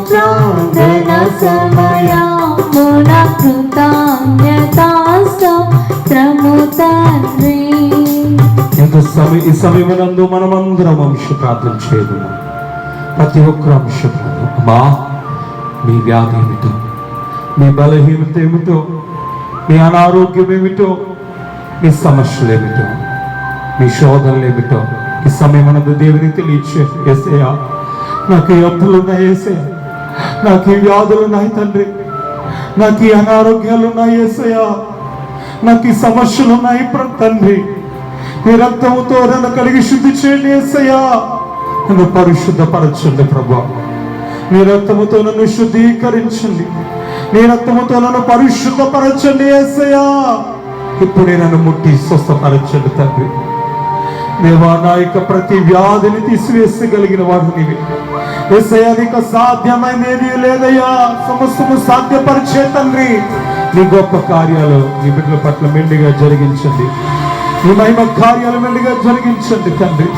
ప్రార్థన సమయంబున కృతజ్ఞతాస్తోత్రము తండ్రి. ఈ సమయమునందు మనమందరం అంశ ప్రార్థన చేయదు. ప్రతి ఒక్కరు అంశ ప్రార్థన. అమ్మా, నీ వ్యాధి ఏమిటో, నీ బలహీనత ఏమిటో, నీ అనారోగ్యం ఏమిటో, నీ సమస్యలు ఏమిటో, నీ శోధనలు ఏమిటో ఈ సమయమునందు దేవుని తెలియచే. యేసయ్యా, నాకు ఈ అప్పులు ఉన్నాయి యేసయ్యా, నాకు ఈ వ్యాధులు ఉన్నాయి తండ్రి, నాకు ఈ అనారోగ్యాలు ఉన్నాయి యేసయ్యా, నాకు ఈ సమస్యలు ఉన్నాయి తండ్రి. నీ రక్తముతో నన్ను కడిగి శుద్ధి చేయండి యేసయ్యా. నన్ను పరిశుద్ధపరచండి ప్రభా. నీ రక్తముతో నన్ను శుద్ధీకరించండి, నీ రక్తముతో నన్ను పరిశుద్ధపరచండి యేసయ్యా. ఇప్పుడే నన్ను ముట్టి స్వస్థపరచండి తండ్రి. దేవా, నా యొక్క ప్రతి వ్యాధిని తీసివేసగలిగిన వాడు నీవే యేసయ్యా. నీకు సాధ్యమైనది లేదయ్యా, సమస్తము సాధ్యపరిచే తండ్రి. నీ గొప్ప కార్యాలు నీ బిడ్డల పట్ల మెండుగా జరిగించండి. నీ మహిమ కార్యాలు మెండుగా జరిగించండి తండ్రి.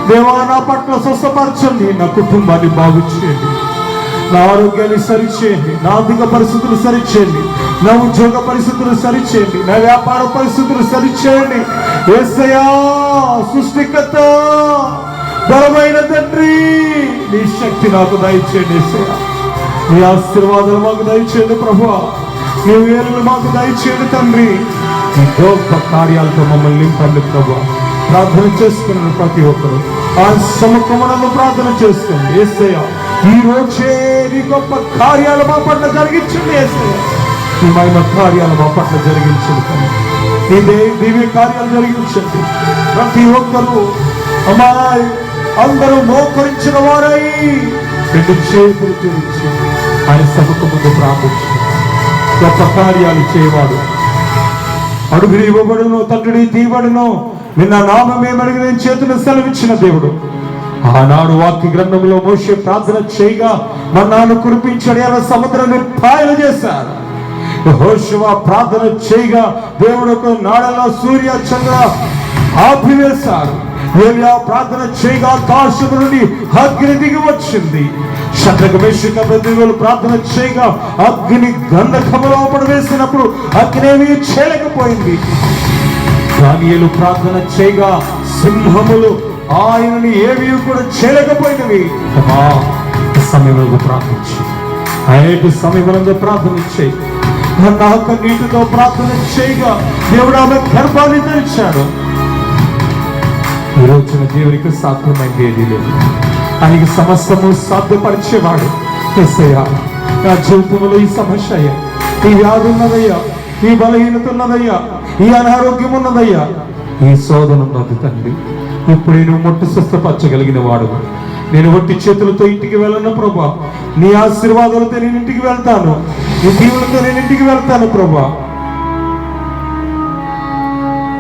దేవా, నా పట్ల స్వస్థపరచండి, నా కుటుంబాన్ని బాగు చేయండి, నా ఆరోగ్యాన్ని సరిచేయండి, నా ఆర్థిక పరిస్థితులు సరిచేయండి, నా ఉద్యోగ పరిస్థితులు సరిచేయండి, నా వ్యాపార పరిస్థితులు సరిచేయండి యేసయ్యా. సృష్టికర్త, బలమైన తండ్రి, నీ శక్తి నాకు దయచేయండి యేసయ్యా. నీ ఆశీర్వాదాలు మాకు దయచేయండి ప్రభువా. నీ వేలు మాకు దయచేయండి తండ్రి. నీ గొప్ప కార్యాలతో మమ్మల్ని నింపండి ప్రభువా. ప్రార్థన చేసుకున్నాను ప్రతి ఒక్కరు ఆ సముఖమునందు ప్రార్థన చేసుకోండి యేసయ్యా. ఈ రోజే నీ గొప్ప కార్యాలు మా పట్ల జరిగించండి యేసయ్య. నీ మహిమ కార్యాలు మా పట్ల జరిగించండి. నీ దివ్య కార్యాలు జరిగించండి. ప్రతి ఒక్కరూ అమ్మాయి అందరూ మోకరించిన వారై రెండు చేతులు జోడించి ఆయన సభకు ముందు ప్రార్థించి గొప్ప కార్యాలు చేయవాడు. అడుగులు ఇవ్వబడును, తట్టుడి తీయబడును, నిన్న నామమే అడిగి నేను చేతులు సెలవిచ్చిన దేవుడు. ఆనాడు వాక్య గ్రంథంలో మోషే ప్రార్థన చేయగా మన్నాను కురిపించడి అన్న సముద్రాన్ని పాయలు చేశారు. యెహోషువ ప్రార్థన చేయగా దేవుడు నాడలో సూర్య చంద్ర ఆపివేశారు. ఏలియా ప్రార్థన చేయగా ఆకాశము నుండి అగ్ని దిగి వచ్చింది. శద్రక మేషక అబేద్నెగోలు ప్రార్థన చేయగా అగ్ని గంధకములో పడవేసినప్పుడు అగ్నేమీ చేయలేకపోయింది. దానియేలు ప్రార్థన చేయగా సింహములు ఆయనని ఏమీ కూడా చేయలేకపోయినవి. సమయంలో ప్రార్థించి అనేక సమయంలో ప్రార్థనించే నాక నీటితో ప్రార్థన చేయగా దేవుడు ఆమె గర్భాన్ని తెరిచాడు. ఈ రోజున దేవునికి సాధ్యమైంది ఏది లేదు. ఆయనకి సమస్తము సాధ్యపరిచేవాడు. యేసయ్యా, నా జీవితంలో ఈ సమస్య అయ్యా, ఈ వ్యాధి ఉన్నదయ్యా, ఈ బలహీనత ఉన్నదయ్యా, ఈ అనారోగ్యం ఉన్నదయ్యా, ఈ శోధన ఉన్నది తండ్రి. ఇప్పుడు నేను మొట్టు స్వస్థపరచగలిగిన వాడు. నేను ఒట్టి చేతులతో ఇంటికి వెళ్ళను ప్రభా. నీ ఆశీర్వాదాలతో నేను ఇంటికి వెళ్తాను. నీ దీవులతో నేను ఇంటికి వెళ్తాను ప్రభా.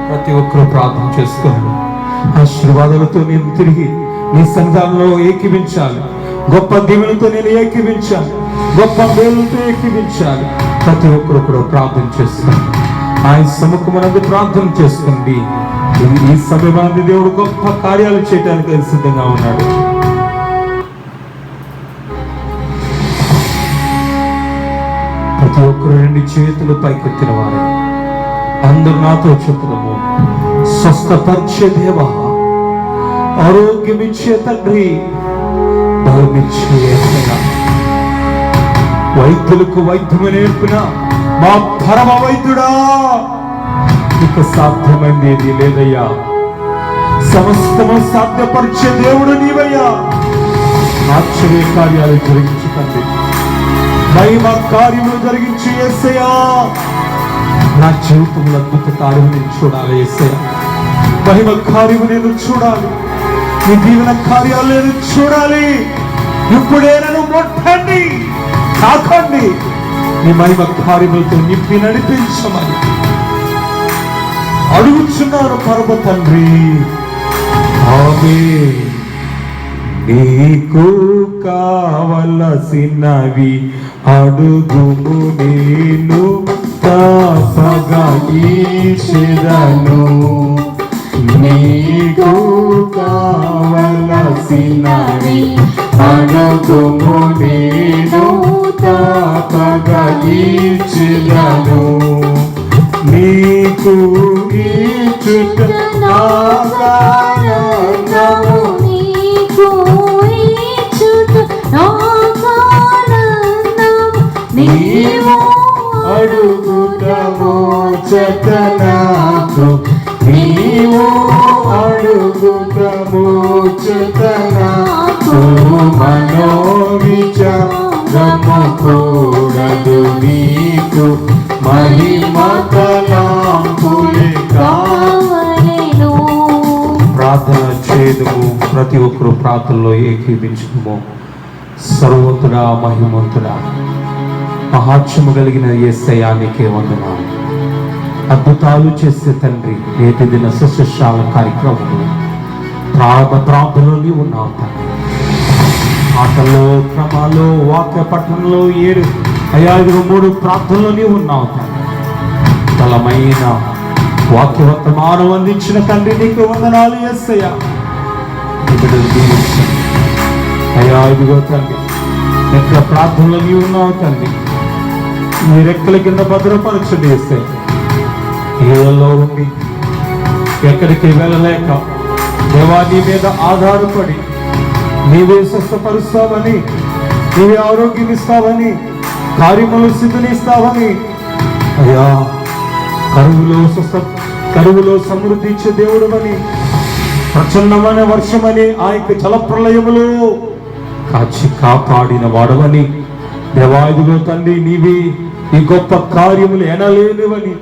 ప్రతి ఒక్కరూ ప్రార్థన చేసుకోండి. ఆశీర్వాదాలతో నేను తిరిగి నీ సన్నిధానంలో ఏకీవించాలి. గొప్ప దీవులతో నేను ఏకీవించాలి. గొప్ప మేలుతో ఏకీవించాలి. ప్రతి ఒక్కరు కూడా ప్రార్థన చేసుకోండి. ఆయన సముఖమునందు ప్రార్థన చేసుకోండి. ఈ సమయాన్ని దేవుడు గొప్ప కార్యాలు చేయడానికి సిద్ధంగా ఉన్నాడు. ప్రతి ఒక్కరు రెండు చేతులు పైకెత్తిన వారు అందరూ నాతో చెప్పుదాము. స్వస్థపరిచే దేవా, ఆరోగ్యమిచ్చే తండ్రి, బలమిచ్చే యేసయ్యా, వైద్యులకు వైద్యము నేర్పిన మా పరమ వైద్యుడా, ఇక సాధ్యమైంది ఏది లేదయ్యా. సమస్తము సాధ్యపరిచే దేవుడు నీవయ్యా. ఆశ్చర్య కార్యాలు జరిగించు తండ్రి, మహిమ కార్యములు జరిగించి యేసయ్యా. నా జీవితంలో అద్భుత కార్యము నేను చూడాలి యేసయ్యా. మహిమ కార్యము నేను చూడాలి. నీ దీవెన కార్యాలు నేను చూడాలి. ఇప్పుడే నన్ను ముట్టండి, తాకండి. నీ మహిమ కార్యములతో నింపి నడిపించమని అడుగుచున్నారు పరమ తండ్రి. ఆమేన్. నీకు కావలసినవి అడుగుము, నేను తప్పగా ఇచ్చెదను. నీకు కావలసినవి అడుగుము, నేను తప్పగా ఇచ్చెదను. నీకు ఇచ్చుట నా ఆనందము, నీకు ఇచ్చుట నా ఆనందము. నీవు అడుగుట మోచక నాకు, నీవు అడుగుట మోచక నాకు. మనోవిచారము కూడదు నీకు, మహిమ తలాంపులే కావలెను. ప్రార్థన చేయదము. ప్రతి ఒక్కరూ ప్రార్థనలో ఏకీభించుము. సర్వోతుడా, మహిమంతుడా, మహాత్మ్యము కలిగిన యేసయ్యానికే వందనాలు. అద్భుతాలు చేసే తండ్రి, నేటి దిన శుశ్రూషల కార్యక్రమంలో ప్రార్థనలో ఉన్నావు తండ్రి. ఆటల్లో, క్రమాల్లో, వాక్య పట్టణంలో 7 5 3 ప్రార్థనలోనే ఉన్నావు తండ్రి. బలమైన వాక్య వర్తమానం అందించిన తండ్రి నీకు వందనాలు యేసయ్యా. అయ్యా, ఇదిగో తండ్రి, ఎక్కడ ప్రార్థనలో నీవు ఉన్నావు తండ్రి. నీ రెక్కల కింద భద్రపరచండి యేసయ్యా. ఇళ్లలో ఉండి ఎక్కడికి వెళ్ళలేక దేవా నీ మీద ఆధారపడి నీవే స్వస్థపరుస్తావని, నీవే ఆరోగ్యం ఇస్తావని, కార్యములు సిద్ధనిస్తావని, అయ్యా కరువులో సమృద్ధి ఇచ్చే దేవుడు అని, ప్రచండమైన వర్షమని, ఆ యొక్క జల ప్రళయములు కాచి కాపాడిన వాడవని దేవాదిగో తండ్రి, నీవే ఈ గొప్ప కార్యములు ఎనలేనివని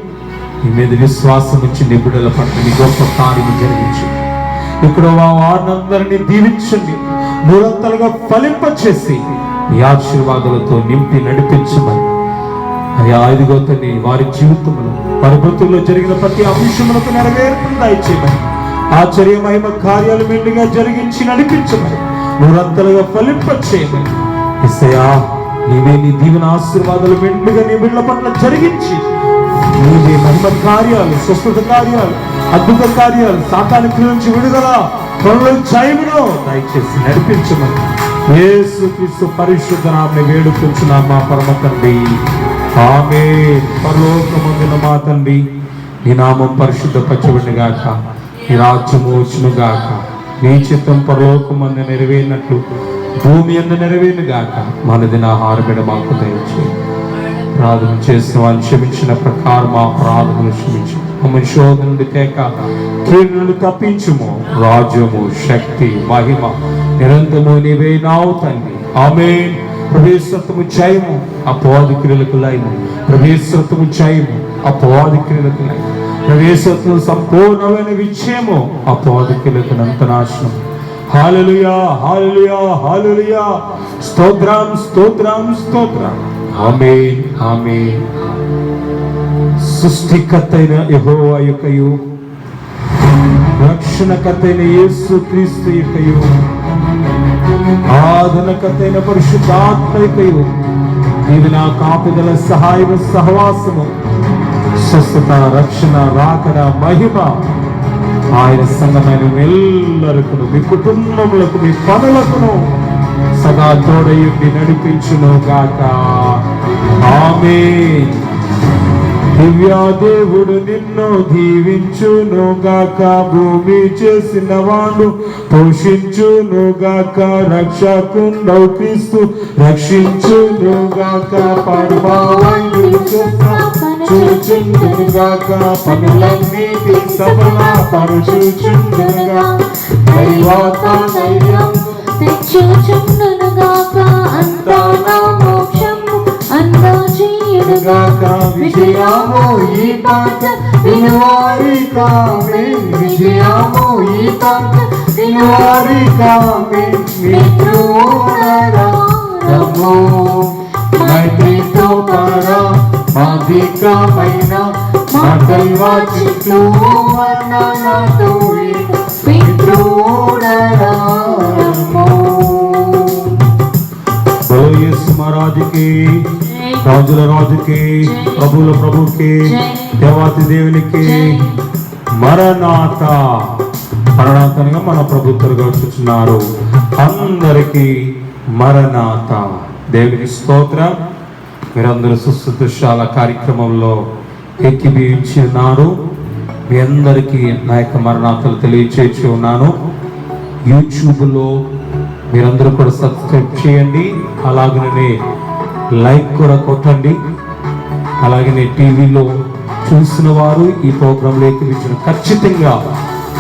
నీ మీద విశ్వాసం వచ్చి నీ బిడ్డల పట్ల నీ గొప్ప కార్యము జరిగించు. ఇక్కడ వారినందరినీ దీవించండి, మూడంతలుగా ఫలింపచేసి నీ ఆశీర్వాదాలతో నింపి నడిపించమని అయ్యా ఇదిగో తండ్రి, వారి జీవితంలో వారి బ్రతుకుల్లో జరిగిన ప్రతి అంశములకు నెరవేర్పును దయచేయమని, ఆశ్చర్య మహిమ కార్యాలు మెండుగా జరిగించి నడిపించమని, మూడంతలుగా ఫలింపచేయమని యేసయ్యా, నీవే నీ దీవెన ఆశీర్వాదాలు మెండుగా నీ బిడ్డల పట్ల జరిగించి నీవే మహిమ కార్యాలు, స్వస్థత కార్యాలు, అద్భుత కార్యాలు, సాతానికి నుంచి విడుదల, త్వరలో జయమును దయచేసి నడిపించమని యేసుక్రీస్తు పరిశుద్ధ నామమున వేడుకొంచున్నాము మా పరమ తండ్రి, ఆమేన్. పరలోకమందున్న మా తండ్రి, నీ నామం పరిశుద్ధపరచబడును గాక, నీ రాజ్యము వచ్చును గాక, నీ చిత్తం పరలోకమందు నెరవేరినట్లు భూమి యందు నెరవేరును గాక. మనదిన ఆహారమును మాకు దయచేయండి. ప్రార్థన చేసిన వాళ్ళు క్షమించిన ప్రకారం మా ప్రార్థనలు క్షమించు. మమ్మల్ని శోధన నుండి తేక కీడు నుండి తప్పించుము. రాజ్యము, శక్తి, మహిమ నిరంతరము నీవే నావు తండ్రి. ఆమేన్. ప్రవేశత్వము జయము, అపవాది క్రియలకు లయము. ప్రవేశత్వము జయము, అపవాది క్రియలకు లయము. ప్రవేశత్వం సంపూర్ణమైన విజయము, అపవాది క్రియలకు నంతనాశనం. హల్లెలూయా, హల్లెలూయా, హల్లెలూయా. స్తోత్రం, స్తోత్రం, స్తోత్రం. ఆమేన్, ఆమేన్. సృష్టికర్తైన యెహోవా యొక్కయు, రక్షణకర్తైన యేసుక్రీస్తు యొక్కయు, ఆదరణకర్తైన పరిశుద్ధాత్మ యొక్కయు దీవెన, కాపుదల, సహాయము, సహవాసము, స్వస్థత, రక్షణ, రాకడ, మహిమ ఆయన సంగమైన ఎల్లరికును, మీ కుటుంబములకు, మీ పనులకును సదా తోడయుండి నడిపించును గాక. ఆమేన్. దివ్యా దేవుడు నిన్ను దీవించును గాక, భూమి చేసిన వాడు పోషించును గాక, రక్షకుండవు క్రీస్తు రక్షించును గాక, చూచుండును గాక, పనులన్నిటి సఫల పరుచుచుండును గాక, దైవాత్మ ధైర్యం తెచ్చుచుండును గాక, అంతా నా మోక్షము అందజేయును గాక, విజయము ఈ పాట వినువారి కామే, విజయము ఈ పాట వినువారి కామే, మిత్రులారా రమ్ము మైత్రితో పరా మాదికమైన మాటల్వా చిట్లు వర్ణనతో మిత్రులారా రమ్ము. యేసు మహారాజుకి, రాజుల రాజుకి, ప్రభుల ప్రభుకి, దేవాతి దేవునికి మరణాత. మరణాతనగా మన ప్రభుత్వగా వచ్చుచున్నారు. అందరికీ మరణాత. దేవునికి స్తోత్రం. మీరందరూ సుశుశ్రూషాల కార్యక్రమంలో ఏకీభవించి ఉన్నారు. మీ అందరికీ నా యొక్క మరణాతలు తెలియచేసి ఉన్నాను. యూట్యూబ్లో మీరందరూ కూడా సబ్స్క్రైబ్ చేయండి, అలాగనే లైక్ కూడా కొట్టండి. అలాగనే టీవీలో చూసిన వారు ఈ ప్రోగ్రాంలో ఏకీభవించిన ఖచ్చితంగా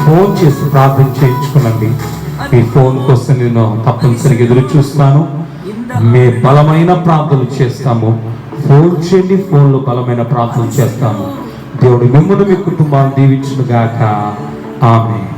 ఫోన్ చేసి ప్రార్థన చేయించుకోనండి. మీ ఫోన్ కోసం నేను తప్పనిసరిగా ఎదురు చూస్తాను. మీ బలమైన ప్రార్థనలు చేస్తాము. ఫోన్ చేయండి, ఫోన్లో బలమైన ప్రార్థనలు చేస్తాము. దేవుడు మిమ్మల్ని, మీ కుటుంబాన్ని దీవించును గాక. ఆమేన్.